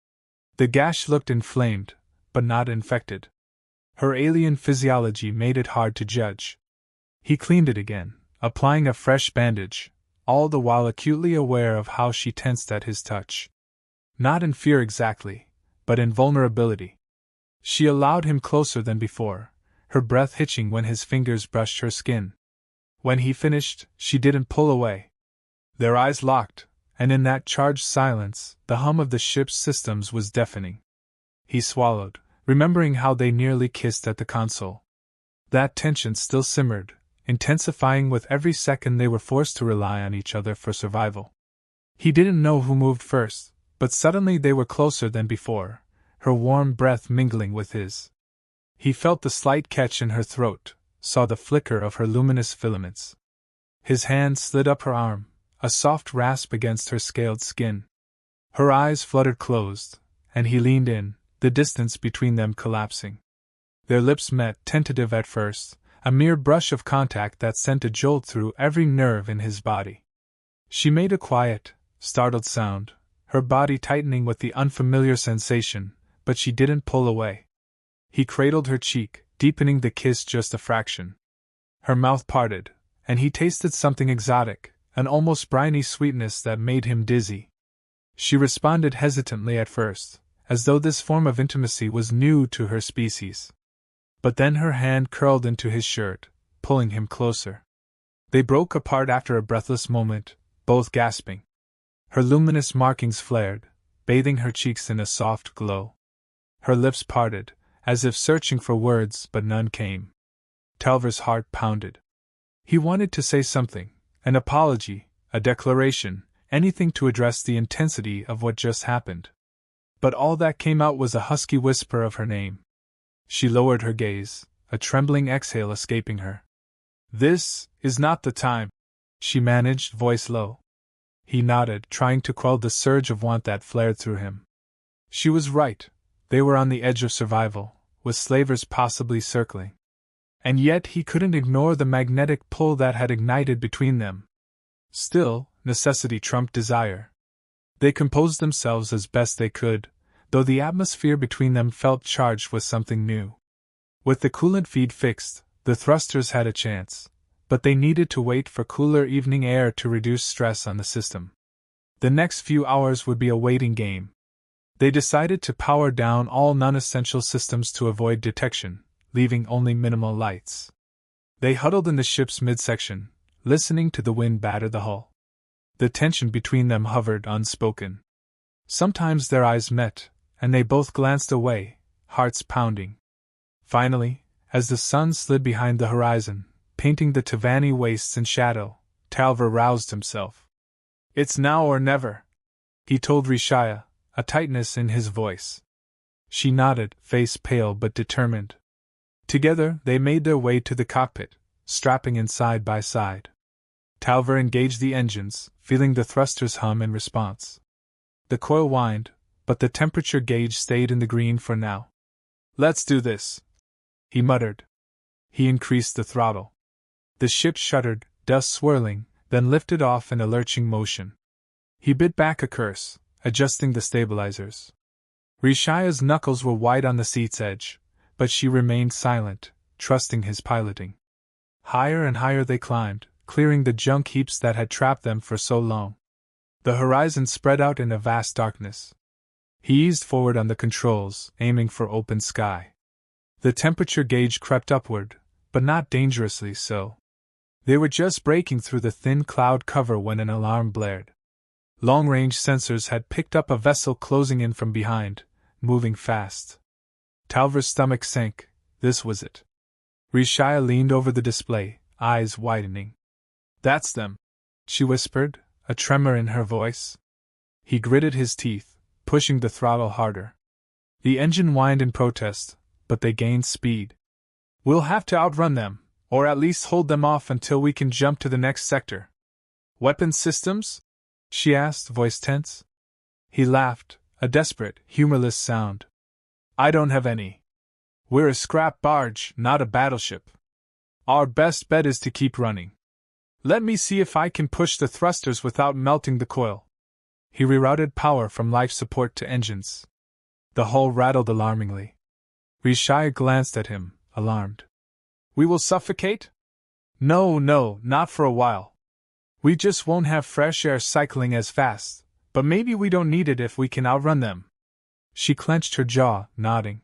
Speaker 1: The gash looked inflamed, but not infected. Her alien physiology made it hard to judge. He cleaned it again, applying a fresh bandage, all the while acutely aware of how she tensed at his touch. Not in fear exactly, but in vulnerability. She allowed him closer than before, her breath hitching when his fingers brushed her skin. When he finished, she didn't pull away. Their eyes locked, and in that charged silence, the hum of the ship's systems was deafening. He swallowed, remembering how they nearly kissed at the console. That tension still simmered, intensifying with every second they were forced to rely on each other for survival. He didn't know who moved first, but suddenly they were closer than before, her warm breath mingling with his. He felt the slight catch in her throat, saw the flicker of her luminous filaments. His hand slid up her arm, a soft rasp against her scaled skin. Her eyes fluttered closed, and he leaned in, the distance between them collapsing. Their lips met, tentative at first, a mere brush of contact that sent a jolt through every nerve in his body. She made a quiet, startled sound, her body tightening with the unfamiliar sensation, but she didn't pull away. He cradled her cheek, deepening the kiss just a fraction. Her mouth parted, and he tasted something exotic, an almost briny sweetness that made him dizzy. She responded hesitantly at first, as though this form of intimacy was new to her species. But then her hand curled into his shirt, pulling him closer. They broke apart after a breathless moment, both gasping. Her luminous markings flared, bathing her cheeks in a soft glow. Her lips parted, as if searching for words, but none came. Talver's heart pounded. He wanted to say something, an apology, a declaration, anything to address the intensity of what just happened. But all that came out was a husky whisper of her name. She lowered her gaze, a trembling exhale escaping her. "This is not the time," she managed, voice low. He nodded, trying to quell the surge of want that flared through him. She was right. They were on the edge of survival, with slavers possibly circling. And yet he couldn't ignore the magnetic pull that had ignited between them. Still, necessity trumped desire. They composed themselves as best they could, though the atmosphere between them felt charged with something new. With the coolant feed fixed, the thrusters had a chance, but they needed to wait for cooler evening air to reduce stress on the system. The next few hours would be a waiting game. They decided to power down all non-essential systems to avoid detection, leaving only minimal lights. They huddled in the ship's midsection, listening to the wind batter the hull. The tension between them hovered unspoken. Sometimes their eyes met, and they both glanced away, hearts pounding. Finally, as the sun slid behind the horizon, painting the Tavani wastes in shadow, Talver roused himself. "It's now or never," he told Rishaya, a tightness in his voice. She nodded, face pale but determined. Together they made their way to the cockpit, strapping in side by side. Talver engaged the engines, feeling the thrusters hum in response. The coil whined, but the temperature gauge stayed in the green for now. "Let's do this," he muttered. He increased the throttle. The ship shuddered, dust swirling, then lifted off in a lurching motion. He bit back a curse, adjusting the stabilizers. Rishaya's knuckles were white on the seat's edge, but she remained silent, trusting his piloting. Higher and higher they climbed, clearing the junk heaps that had trapped them for so long. The horizon spread out in a vast darkness. He eased forward on the controls, aiming for open sky. The temperature gauge crept upward, but not dangerously so. They were just breaking through the thin cloud cover when an alarm blared. Long-range sensors had picked up a vessel closing in from behind, moving fast. Talver's stomach sank. This was it. Rishaya leaned over the display, eyes widening. "That's them," she whispered, a tremor in her voice. He gritted his teeth, pushing the throttle harder. The engine whined in protest, but they gained speed. "We'll have to outrun them, or at least hold them off until we can jump to the next sector." "Weapon systems?" she asked, voice tense. He laughed, a desperate, humorless sound. I don't have any. We're a scrap barge, not a battleship. Our best bet is to keep running. Let me see if I can push the thrusters without melting the coil. He rerouted power from life support to engines. The hull rattled alarmingly. Rishaya glanced at him, alarmed. We will suffocate? No, not for a while. We just won't have fresh air cycling as fast, but maybe we don't need it if we can outrun them. She clenched her jaw, nodding.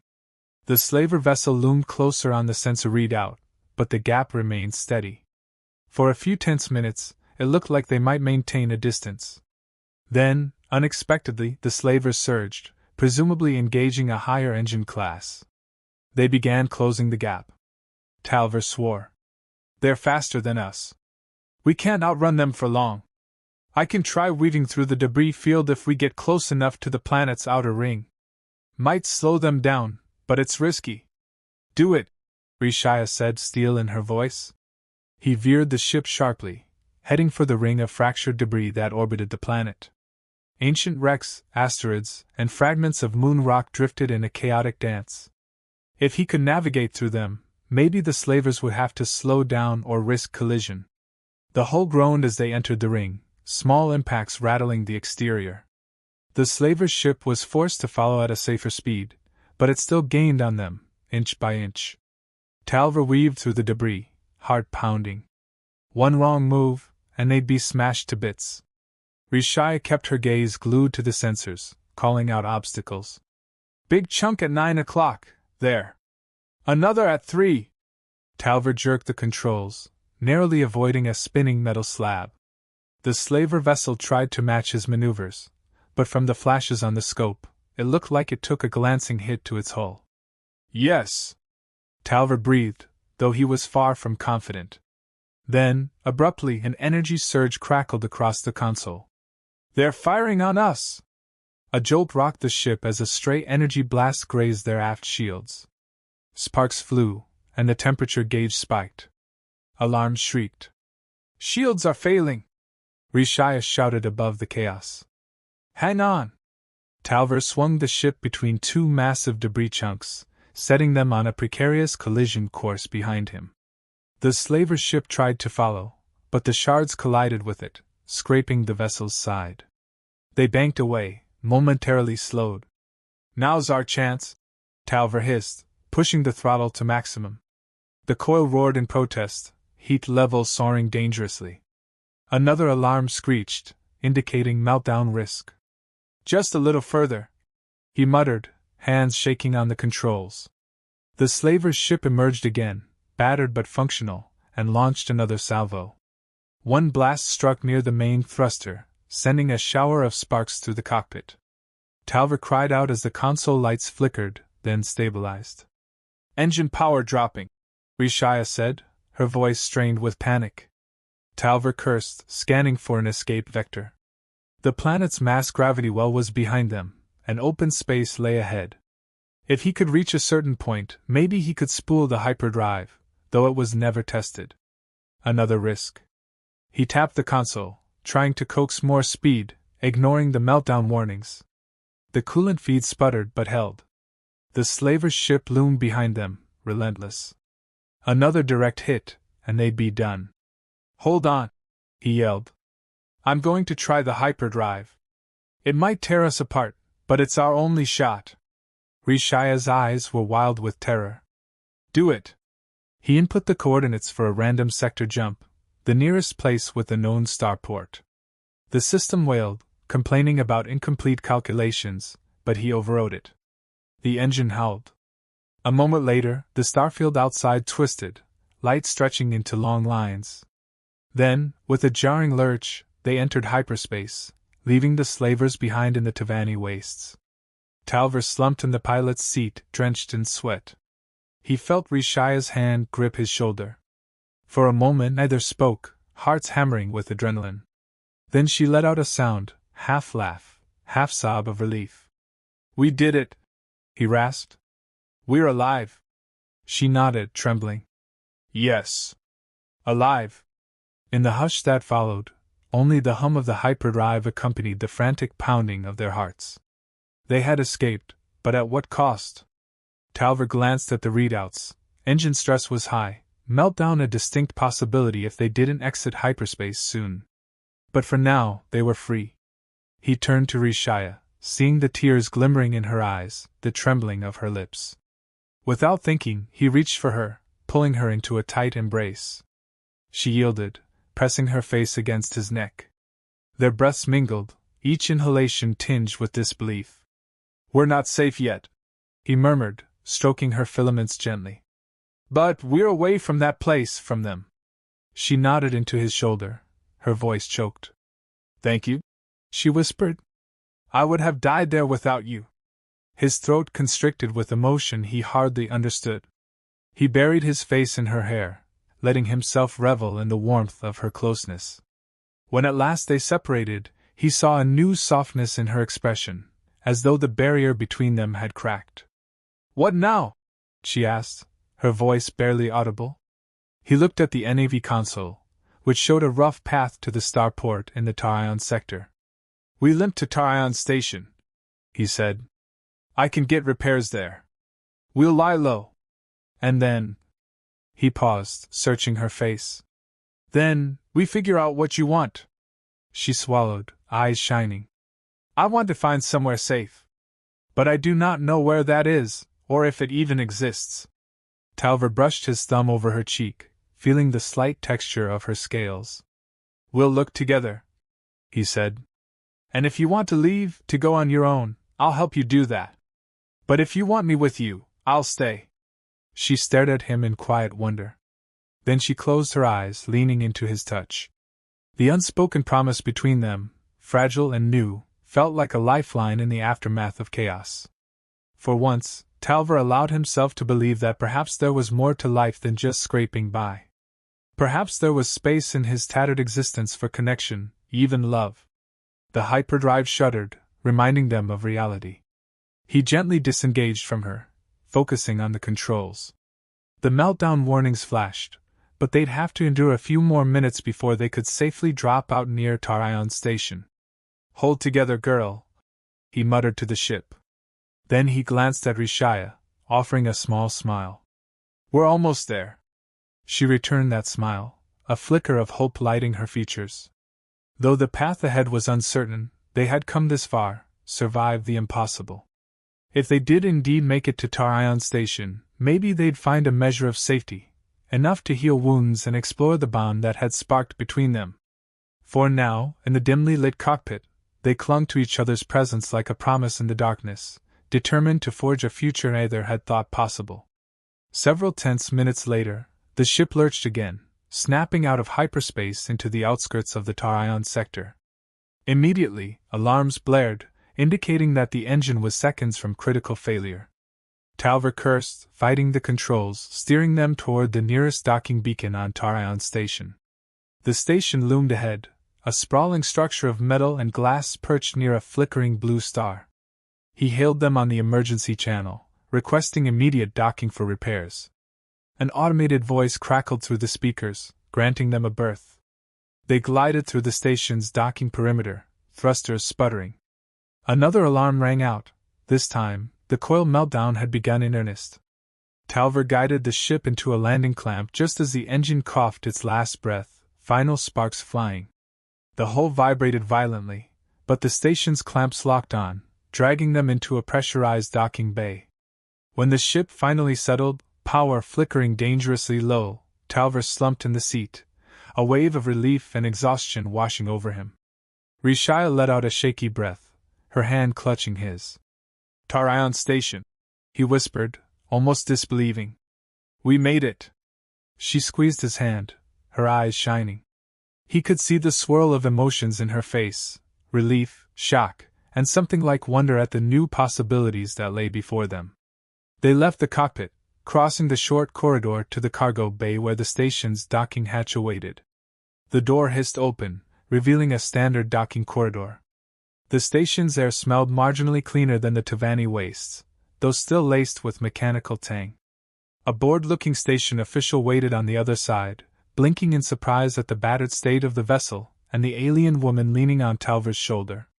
Speaker 1: The slaver vessel loomed closer on the sensor readout, but the gap remained steady. For a few tense minutes, it looked like they might maintain a distance. Then, unexpectedly, the slavers surged, presumably engaging a higher engine class. They began closing the gap. Talver swore. They're faster than us. We can't outrun them for long. I can try weaving through the debris field if we get close enough to the planet's outer ring. Might slow them down, but it's risky. Do it, Rishaya said, steel in her voice. He veered the ship sharply, heading for the ring of fractured debris that orbited the planet. Ancient wrecks, asteroids, and fragments of moon rock drifted in a chaotic dance. If he could navigate through them, maybe the slavers would have to slow down or risk collision. The hull groaned as they entered the ring, small impacts rattling the exterior. The slavers' ship was forced to follow at a safer speed, but it still gained on them, inch by inch. Talver weaved through the debris, heart pounding. One wrong move, and they'd be smashed to bits. Rishaya kept her gaze glued to the sensors, calling out obstacles. Big chunk at 9 o'clock, there. Another at 3. Talver jerked the controls, narrowly avoiding a spinning metal slab. The slaver vessel tried to match his maneuvers, but from the flashes on the scope, it looked like it took a glancing hit to its hull. Yes, Talver breathed, though he was far from confident. Then, abruptly, an energy surge crackled across the console. They're firing on us! A jolt rocked the ship as a stray energy blast grazed their aft shields. Sparks flew, and the temperature gauge spiked. Alarms shrieked. Shields are failing! Rishaya shouted above the chaos. Hang on! Talver swung the ship between two massive debris chunks, setting them on a precarious collision course behind him. The slaver's ship tried to follow, but the shards collided with it, scraping the vessel's side. They banked away, momentarily slowed. Now's our chance, Talver hissed, pushing the throttle to maximum. The coil roared in protest, heat levels soaring dangerously. Another alarm screeched, indicating meltdown risk. Just a little further, he muttered, hands shaking on the controls. The slaver's ship emerged again, battered but functional, and launched another salvo. One blast struck near the main thruster, sending a shower of sparks through the cockpit. Talver cried out as the console lights flickered, then stabilized. Engine power dropping, Rishaya said, her voice strained with panic. Talver cursed, scanning for an escape vector. The planet's mass gravity well was behind them, and open space lay ahead. If he could reach a certain point, maybe he could spool the hyperdrive, though it was never tested. Another risk. He tapped the console, trying to coax more speed, ignoring the meltdown warnings. The coolant feed sputtered but held. The slaver's ship loomed behind them, relentless. Another direct hit, and they'd be done. Hold on, he yelled. I'm going to try the hyperdrive. It might tear us apart, but it's our only shot. Rishaya's eyes were wild with terror. Do it. He input the coordinates for a random sector jump, the nearest place with a known starport. The system wailed, complaining about incomplete calculations, but he overrode it. The engine howled. A moment later, the starfield outside twisted, light stretching into long lines. Then, with a jarring lurch, they entered hyperspace, leaving the slavers behind in the Tavani wastes. Talver slumped in the pilot's seat, drenched in sweat. He felt Rishaya's hand grip his shoulder. For a moment neither spoke, hearts hammering with adrenaline. Then she let out a sound, half laugh, half sob of relief. We did it, he rasped. We're alive. She nodded, trembling. Yes. Alive. In the hush that followed, only the hum of the hyperdrive accompanied the frantic pounding of their hearts. They had escaped, but at what cost? Talver glanced at the readouts. Engine stress was high, meltdown a distinct possibility if they didn't exit hyperspace soon. But for now, they were free. He turned to Rishaya, seeing the tears glimmering in her eyes, the trembling of her lips. Without thinking, he reached for her, pulling her into a tight embrace. She yielded, pressing her face against his neck. Their breaths mingled, each inhalation tinged with disbelief. "We're not safe yet," he murmured, stroking her filaments gently. "But we're away from that place, from them." She nodded into his shoulder, her voice choked. "Thank you," she whispered. "I would have died there without you." His throat constricted with emotion he hardly understood. He buried his face in her hair, letting himself revel in the warmth of her closeness. When at last they separated, he saw a new softness in her expression, as though the barrier between them had cracked. "What now?" she asked, her voice barely audible. He looked at the NAV console, which showed a rough path to the starport in the Tarion sector. "We limp to Tarion Station," he said. "I can get repairs there. We'll lie low. And then—" he paused, searching her face. "Then, we figure out what you want." She swallowed, eyes shining. "I want to find somewhere safe. But I do not know where that is, or if it even exists." Talver brushed his thumb over her cheek, feeling the slight texture of her scales. "We'll look together," he said. "And if you want to leave, to go on your own, I'll help you do that. But if you want me with you, I'll stay." She stared at him in quiet wonder. Then she closed her eyes, leaning into his touch. The unspoken promise between them, fragile and new, felt like a lifeline in the aftermath of chaos. For once, Talver allowed himself to believe that perhaps there was more to life than just scraping by. Perhaps there was space in his tattered existence for connection, even love. The hyperdrive shuddered, reminding them of reality. He gently disengaged from her, focusing on the controls. The meltdown warnings flashed, but they'd have to endure a few more minutes before they could safely drop out near Tarion Station. "Hold together, girl," he muttered to the ship. Then he glanced at Rishaya, offering a small smile. "We're almost there." She returned that smile, a flicker of hope lighting her features. Though the path ahead was uncertain, they had come this far, survived the impossible. If they did indeed make it to Tarion Station, maybe they'd find a measure of safety, enough to heal wounds and explore the bond that had sparked between them. For now, in the dimly lit cockpit, they clung to each other's presence like a promise in the darkness, determined to forge a future neither had thought possible. Several tense minutes later, the ship lurched again, snapping out of hyperspace into the outskirts of the Tarion sector. Immediately, alarms blared, indicating that the engine was seconds from critical failure. Talver cursed, fighting the controls, steering them toward the nearest docking beacon on Tarion Station. The station loomed ahead, a sprawling structure of metal and glass perched near a flickering blue star. He hailed them on the emergency channel, requesting immediate docking for repairs. An automated voice crackled through the speakers, granting them a berth. They glided through the station's docking perimeter, thrusters sputtering. Another alarm rang out. This time, the coil meltdown had begun in earnest. Talver guided the ship into a landing clamp just as the engine coughed its last breath, final sparks flying. The hull vibrated violently, but the station's clamps locked on, dragging them into a pressurized docking bay. When the ship finally settled, power flickering dangerously low, Talver slumped in the seat, a wave of relief and exhaustion washing over him. Rishaya let out a shaky breath, her hand clutching his. "Tarion Station," he whispered, almost disbelieving. "We made it." She squeezed his hand, her eyes shining. He could see the swirl of emotions in her face, relief, shock, and something like wonder at the new possibilities that lay before them. They left the cockpit, crossing the short corridor to the cargo bay where the station's docking hatch awaited. The door hissed open, revealing a standard docking corridor. The station's air smelled marginally cleaner than the Tavani wastes, though still laced with mechanical tang. A bored-looking station official waited on the other side, blinking in surprise at the battered state of the vessel and the alien woman leaning on Talver's shoulder.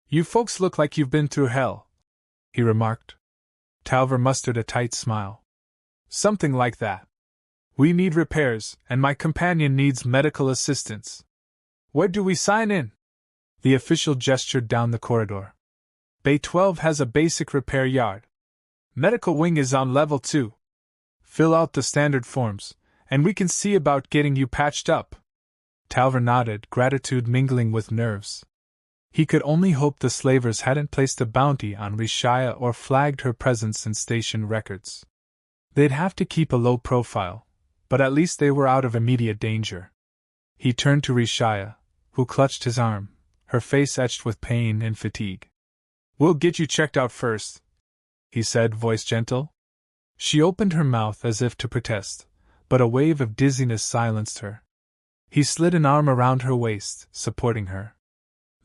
Speaker 1: "You folks look like you've been through hell," he remarked. Talver mustered a tight smile. Something like that. We need repairs, and my companion needs medical assistance. Where do we sign in? The official gestured down the corridor. Bay 12 has a basic repair yard. Medical wing is on level 2. Fill out the standard forms, and we can see about getting you patched up. Talver nodded, gratitude mingling with nerves. He could only hope the slavers hadn't placed a bounty on Rishaya or flagged her presence in station records. They'd have to keep a low profile, but at least they were out of immediate danger. He turned to Rishaya, who clutched his arm, her face etched with pain and fatigue. We'll get you checked out first, he said, voice gentle. She opened her mouth as if to protest, but a wave of dizziness silenced her. He slid an arm around her waist, supporting her.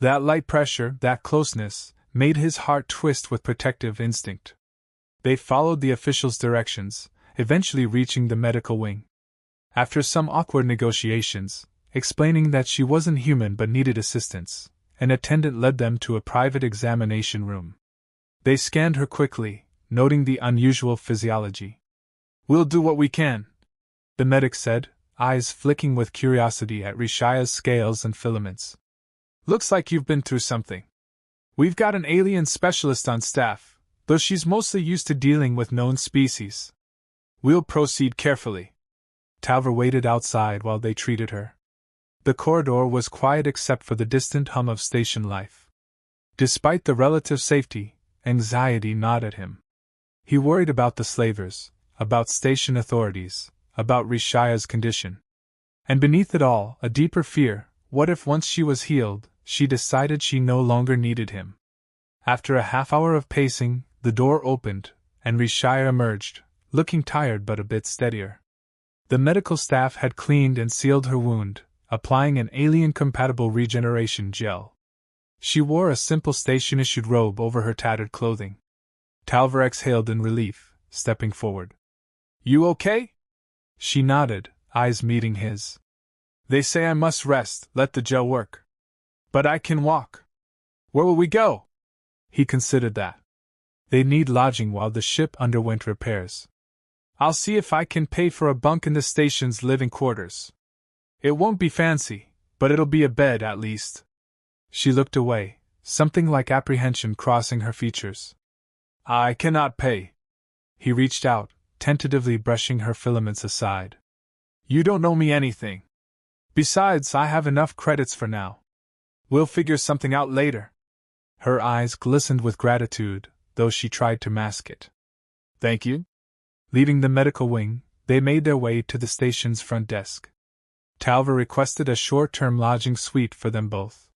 Speaker 1: That light pressure, that closeness, made his heart twist with protective instinct. They followed the official's directions, eventually reaching the medical wing. After some awkward negotiations, explaining that she wasn't human but needed assistance, an attendant led them to a private examination room. They scanned her quickly, noting the unusual physiology. We'll do what we can, the medic said, eyes flicking with curiosity at Rishaya's scales and filaments. Looks like you've been through something. We've got an alien specialist on staff, though she's mostly used to dealing with known species. We'll proceed carefully. Talver waited outside while they treated her. The corridor was quiet except for the distant hum of station life. Despite the relative safety, anxiety gnawed at him. He worried about the slavers, about station authorities, about Rishaya's condition. And beneath it all, a deeper fear: what if once she was healed, she decided she no longer needed him? After a half-hour of pacing, the door opened, and Rishaya emerged, looking tired but a bit steadier. The medical staff had cleaned and sealed her wound, applying an alien-compatible regeneration gel. She wore a simple station-issued robe over her tattered clothing. Talver exhaled in relief, stepping forward. You okay? She nodded, eyes meeting his. They say I must rest, let the gel work. But I can walk. Where will we go? He considered that. They'd need lodging while the ship underwent repairs. I'll see if I can pay for a bunk in the station's living quarters. It won't be fancy, but it'll be a bed at least. She looked away, something like apprehension crossing her features. I cannot pay. He reached out, tentatively brushing her filaments aside. You don't owe me anything. Besides, I have enough credits for now. We'll figure something out later. Her eyes glistened with gratitude, though she tried to mask it. Thank you. Leaving the medical wing, they made their way to the station's front desk. Talver requested a short-term lodging suite for them both.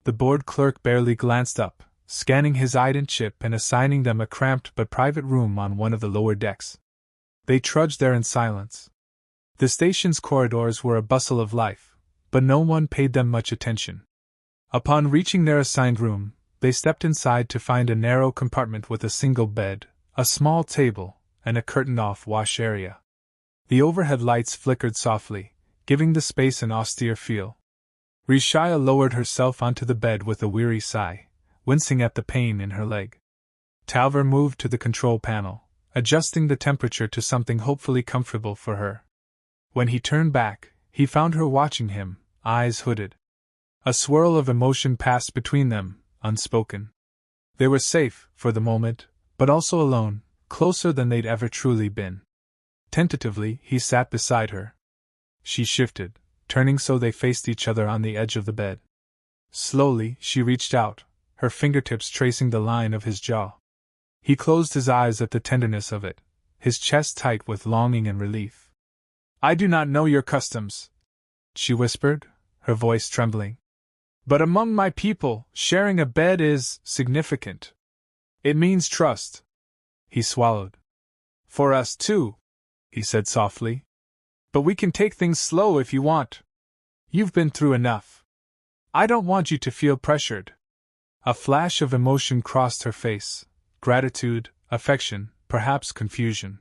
Speaker 1: The board clerk barely glanced up, scanning his ident chip and assigning them a cramped but private room on one of the lower decks. They trudged there in silence. The station's corridors were a bustle of life, but no one paid them much attention. Upon reaching their assigned room, they stepped inside to find a narrow compartment with a single bed, a small table, and a curtained-off wash area. The overhead lights flickered softly, giving the space an austere feel. Rishaya lowered herself onto the bed with a weary sigh, wincing at the pain in her leg. Talver moved to the control panel, adjusting the temperature to something hopefully comfortable for her. When he turned back, he found her watching him, eyes hooded. A swirl of emotion passed between them, unspoken. They were safe, for the moment, but also alone, closer than they'd ever truly been. Tentatively, he sat beside her. She shifted, turning so they faced each other on the edge of the bed. Slowly, she reached out, her fingertips tracing the line of his jaw. He closed his eyes at the tenderness of it, his chest tight with longing and relief. I do not know your customs, she whispered, her voice trembling. But among my people, sharing a bed is significant. It means trust. He swallowed. For us too, he said softly. But we can take things slow if you want. You've been through enough. I don't want you to feel pressured. A flash of emotion crossed her face, gratitude, affection, perhaps confusion.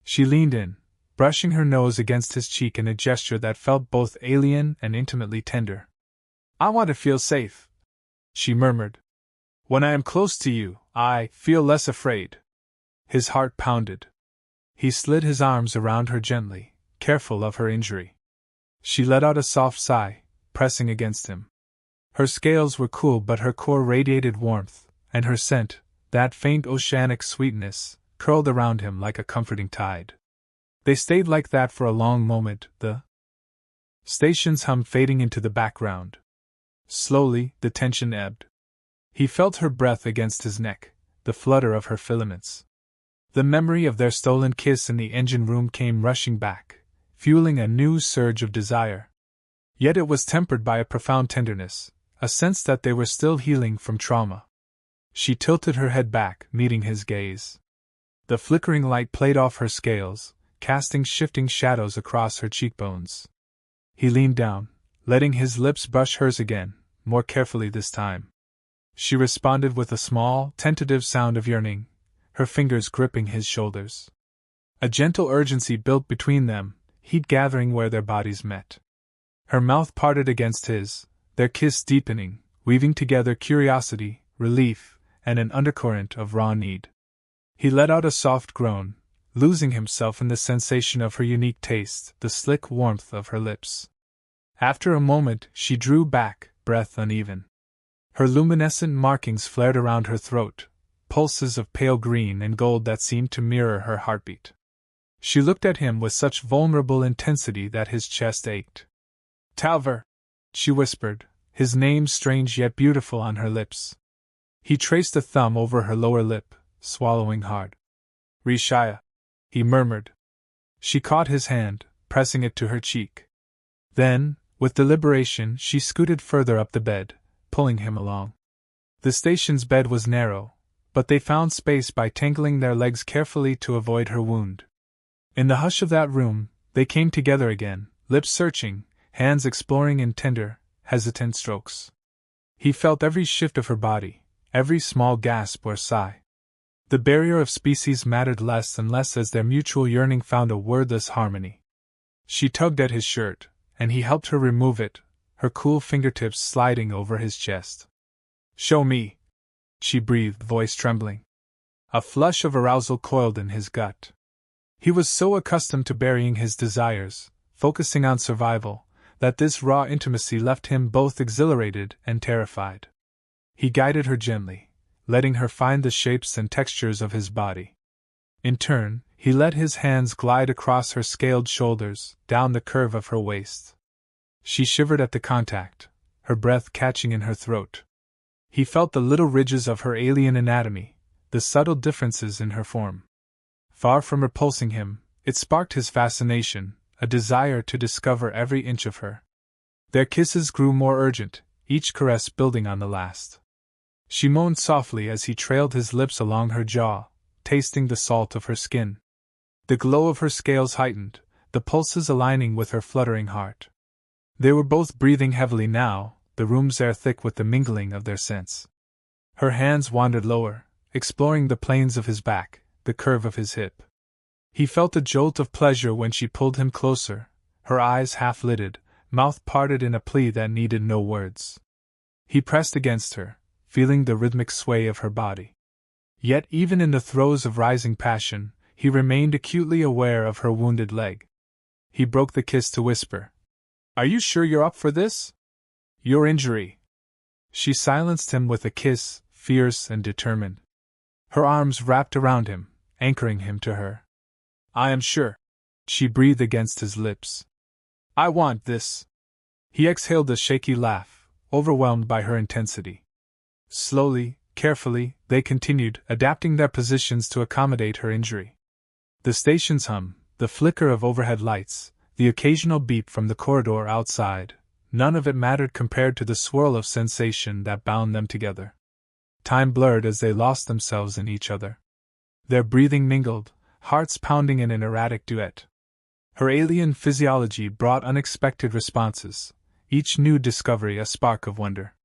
Speaker 1: She leaned in, brushing her nose against his cheek in a gesture that felt both alien and intimately tender. I want to feel safe, she murmured. When I am close to you, I feel less afraid. His heart pounded. He slid his arms around her gently, careful of her injury. She let out a soft sigh, pressing against him. Her scales were cool, but her core radiated warmth, and her scent, that faint oceanic sweetness, curled around him like a comforting tide. They stayed like that for a long moment, the station's hum fading into the background. Slowly, the tension ebbed. He felt her breath against his neck, the flutter of her filaments. The memory of their stolen kiss in the engine room came rushing back, fueling a new surge of desire. Yet it was tempered by a profound tenderness, a sense that they were still healing from trauma. She tilted her head back, meeting his gaze. The flickering light played off her scales, casting shifting shadows across her cheekbones. He leaned down, letting his lips brush hers again, more carefully this time. She responded with a small, tentative sound of yearning, her fingers gripping his shoulders. A gentle urgency built between them, heat gathering where their bodies met. Her mouth parted against his, their kiss deepening, weaving together curiosity, relief, and an undercurrent of raw need. He let out a soft groan, losing himself in the sensation of her unique taste, the slick warmth of her lips. After a moment, she drew back, breath uneven. Her luminescent markings flared around her throat, pulses of pale green and gold that seemed to mirror her heartbeat. She looked at him with such vulnerable intensity that his chest ached. Talver, she whispered, his name strange yet beautiful on her lips. He traced a thumb over her lower lip, swallowing hard. Rishaya, he murmured. She caught his hand, pressing it to her cheek. Then, with deliberation, she scooted further up the bed, pulling him along. The station's bed was narrow, but they found space by tangling their legs carefully to avoid her wound. In the hush of that room, they came together again, lips searching, hands exploring in tender, hesitant strokes. He felt every shift of her body, every small gasp or sigh. The barrier of species mattered less and less as their mutual yearning found a wordless harmony. She tugged at his shirt, and he helped her remove it, her cool fingertips sliding over his chest. Show me, she breathed, voice trembling. A flush of arousal coiled in his gut. He was so accustomed to burying his desires, focusing on survival, that this raw intimacy left him both exhilarated and terrified. He guided her gently, letting her find the shapes and textures of his body. In turn, he let his hands glide across her scaled shoulders, down the curve of her waist. She shivered at the contact, her breath catching in her throat. He felt the little ridges of her alien anatomy, the subtle differences in her form. Far from repulsing him, it sparked his fascination, a desire to discover every inch of her. Their kisses grew more urgent, each caress building on the last. She moaned softly as he trailed his lips along her jaw, tasting the salt of her skin. The glow of her scales heightened, the pulses aligning with her fluttering heart. They were both breathing heavily now, the room's air thick with the mingling of their scents. Her hands wandered lower, exploring the planes of his back, the curve of his hip. He felt a jolt of pleasure when she pulled him closer, her eyes half-lidded, mouth parted in a plea that needed no words. He pressed against her, feeling the rhythmic sway of her body. Yet even in the throes of rising passion, he remained acutely aware of her wounded leg. He broke the kiss to whisper, "Are you sure you're up for this? Your injury." She silenced him with a kiss, fierce and determined. Her arms wrapped around him, anchoring him to her. "I am sure," she breathed against his lips. "I want this." He exhaled a shaky laugh, overwhelmed by her intensity. Slowly, carefully, they continued, adapting their positions to accommodate her injury. The station's hum, the flicker of overhead lights, the occasional beep from the corridor outside, none of it mattered compared to the swirl of sensation that bound them together. Time blurred as they lost themselves in each other. Their breathing mingled, hearts pounding in an erratic duet. Her alien physiology brought unexpected responses, each new discovery a spark of wonder.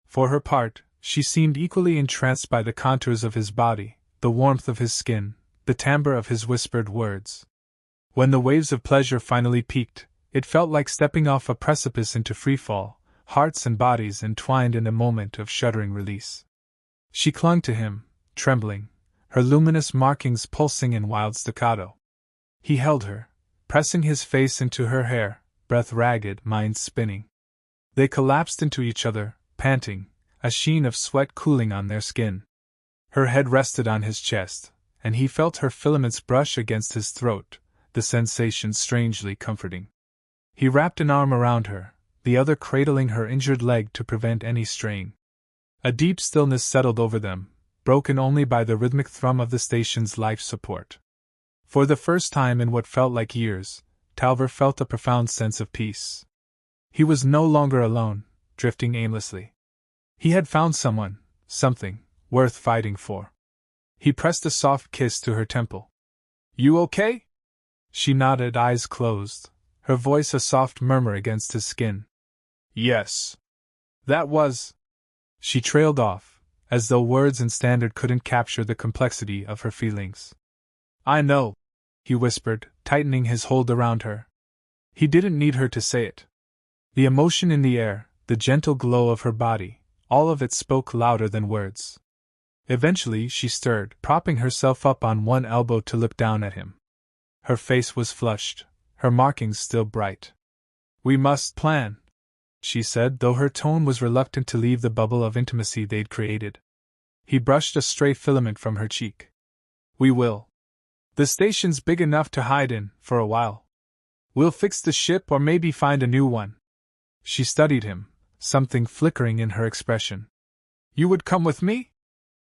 Speaker 1: For her part, she seemed equally entranced by the contours of his body, the warmth of his skin, the timbre of his whispered words. When the waves of pleasure finally peaked, it felt like stepping off a precipice into freefall, hearts and bodies entwined in a moment of shuddering release. She clung to him, trembling, her luminous markings pulsing in wild staccato. He held her, pressing his face into her hair, breath ragged, mind spinning. They collapsed into each other, panting, a sheen of sweat cooling on their skin. Her head rested on his chest, and he felt her filaments brush against his throat, the sensation strangely comforting. He wrapped an arm around her, the other cradling her injured leg to prevent any strain. A deep stillness settled over them, broken only by the rhythmic thrum of the station's life support. For the first time in what felt like years, Talver felt a profound sense of peace. He was no longer alone, drifting aimlessly. He had found someone, something, worth fighting for. He pressed a soft kiss to her temple. "You okay?" She nodded, eyes closed, her voice a soft murmur against his skin. "Yes. That was—" She trailed off, as though words and standard couldn't capture the complexity of her feelings. "I know," he whispered, tightening his hold around her. He didn't need her to say it. The emotion in the air, the gentle glow of her body, all of it spoke louder than words. Eventually she stirred, propping herself up on one elbow to look down at him. Her face was flushed, her markings still bright. "We must plan," she said, though her tone was reluctant to leave the bubble of intimacy they'd created. He brushed a stray filament from her cheek. "We will. The station's big enough to hide in, for a while. We'll fix the ship or maybe find a new one." She studied him, something flickering in her expression. "You would come with me?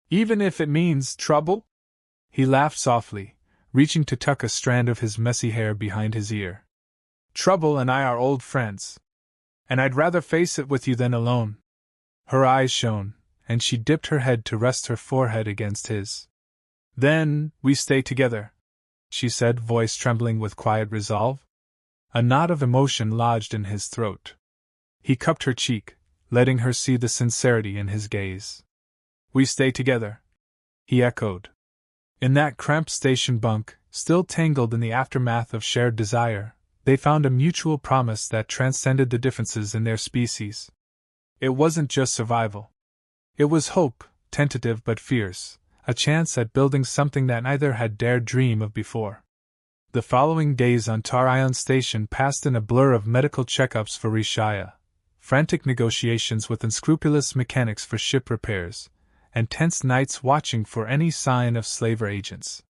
Speaker 1: Even if it means trouble?" He laughed softly, reaching to tuck a strand of his messy hair behind his ear. "Trouble and I are old friends. And I'd rather face it with you than alone." Her eyes shone, and she dipped her head to rest her forehead against his. "Then, we stay together," she said, voice trembling with quiet resolve. A knot of emotion lodged in his throat. He cupped her cheek, letting her see the sincerity in his gaze. "We stay together," he echoed. In that cramped station bunk, still tangled in the aftermath of shared desire, they found a mutual promise that transcended the differences in their species. It wasn't just survival. It was hope, tentative but fierce, a chance at building something that neither had dared dream of before. The following days on Tarion Station passed in a blur of medical checkups for Rishaya, frantic negotiations with unscrupulous mechanics for ship repairs, and tense nights watching for any sign of slaver agents.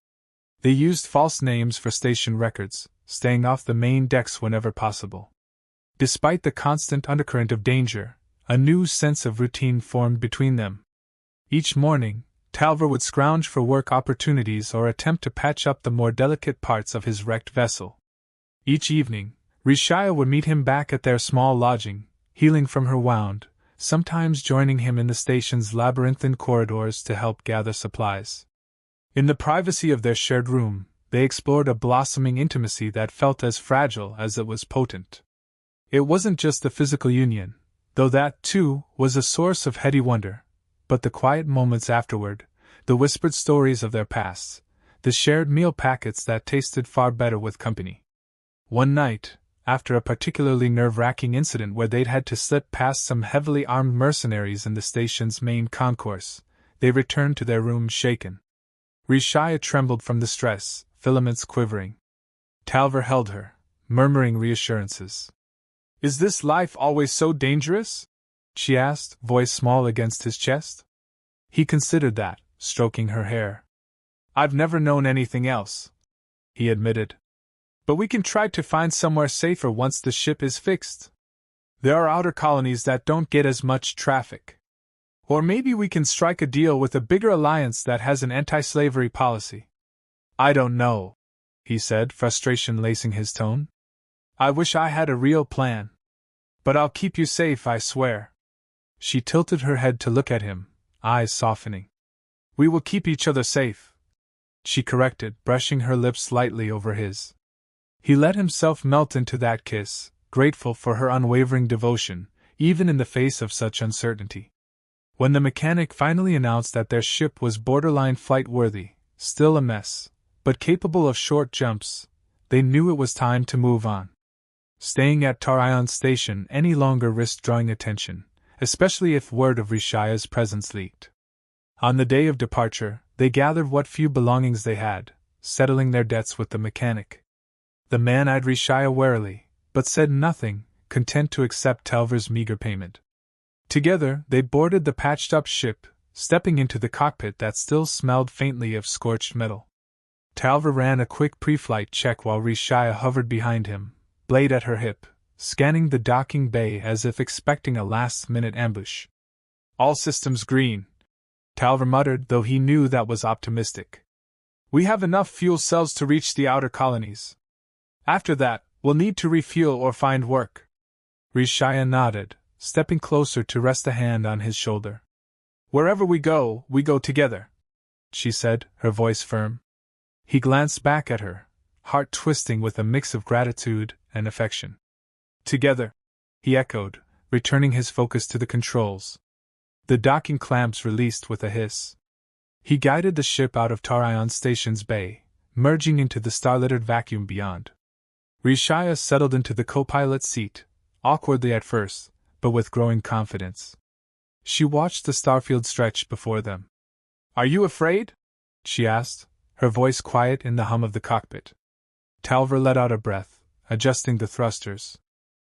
Speaker 1: They used false names for station records, staying off the main decks whenever possible. Despite the constant undercurrent of danger, a new sense of routine formed between them. Each morning, Talver would scrounge for work opportunities or attempt to patch up the more delicate parts of his wrecked vessel. Each evening, Rishaya would meet him back at their small lodging, healing from her wound, sometimes joining him in the station's labyrinthine corridors to help gather supplies. In the privacy of their shared room, they explored a blossoming intimacy that felt as fragile as it was potent. It wasn't just the physical union, though that, too, was a source of heady wonder, but the quiet moments afterward, the whispered stories of their pasts, the shared meal packets that tasted far better with company. One night, after a particularly nerve-wracking incident where they'd had to slip past some heavily armed mercenaries in the station's main concourse, they returned to their room shaken. Rishaya trembled from the stress, filaments quivering. Talver held her, murmuring reassurances. "Is this life always so dangerous?" she asked, voice small against his chest. He considered that, stroking her hair. "I've never known anything else," he admitted. "But we can try to find somewhere safer once the ship is fixed. There are outer colonies that don't get as much traffic. Or maybe we can strike a deal with a bigger alliance that has an anti-slavery policy." "I don't know," he said, frustration lacing his tone. "I wish I had a real plan. But I'll keep you safe, I swear." She tilted her head to look at him, eyes softening. "We will keep each other safe," she corrected, brushing her lips lightly over his. He let himself melt into that kiss, grateful for her unwavering devotion, even in the face of such uncertainty. When the mechanic finally announced that their ship was borderline flight-worthy, still a mess, but capable of short jumps, they knew it was time to move on. Staying at Tarion Station any longer risked drawing attention, especially if word of Rishaya's presence leaked. On the day of departure, they gathered what few belongings they had, settling their debts with the mechanic. The man eyed Rishaya warily, but said nothing, content to accept Talver's meager payment. Together, they boarded the patched-up ship, stepping into the cockpit that still smelled faintly of scorched metal. Talver ran a quick pre-flight check while Rishaya hovered behind him, blade at her hip, scanning the docking bay as if expecting a last-minute ambush. "All systems green," Talver muttered, though he knew that was optimistic. "We have enough fuel cells to reach the outer colonies. After that, we'll need to refuel or find work." Rishaya nodded, stepping closer to rest a hand on his shoulder. "Wherever we go together," she said, her voice firm. He glanced back at her, heart twisting with a mix of gratitude and affection. "Together," he echoed, returning his focus to the controls. The docking clamps released with a hiss. He guided the ship out of Tarion Station's bay, merging into the star-littered vacuum beyond. Rishaya settled into the co-pilot seat, awkwardly at first, but with growing confidence. She watched the starfield stretch before them. "Are you afraid?" she asked, her voice quiet in the hum of the cockpit. Talver let out a breath, adjusting the thrusters.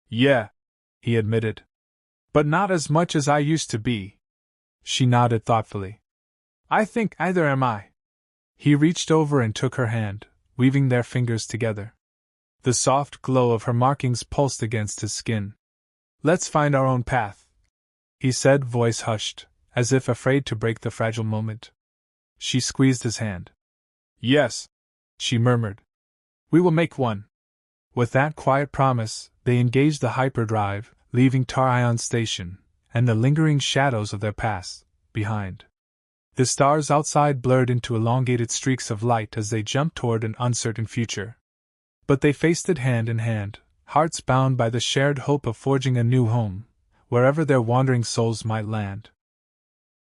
Speaker 1: "Yeah," he admitted. "But not as much as I used to be." She nodded thoughtfully. "I think either am I." He reached over and took her hand, weaving their fingers together. The soft glow of her markings pulsed against his skin. "Let's find our own path," he said, voice hushed, as if afraid to break the fragile moment. She squeezed his hand. "Yes," she murmured. "We will make one." With that quiet promise, they engaged the hyperdrive, leaving Tarion Station, and the lingering shadows of their past, behind. The stars outside blurred into elongated streaks of light as they jumped toward an uncertain future. But they faced it hand in hand, hearts bound by the shared hope of forging a new home, wherever their wandering souls might land.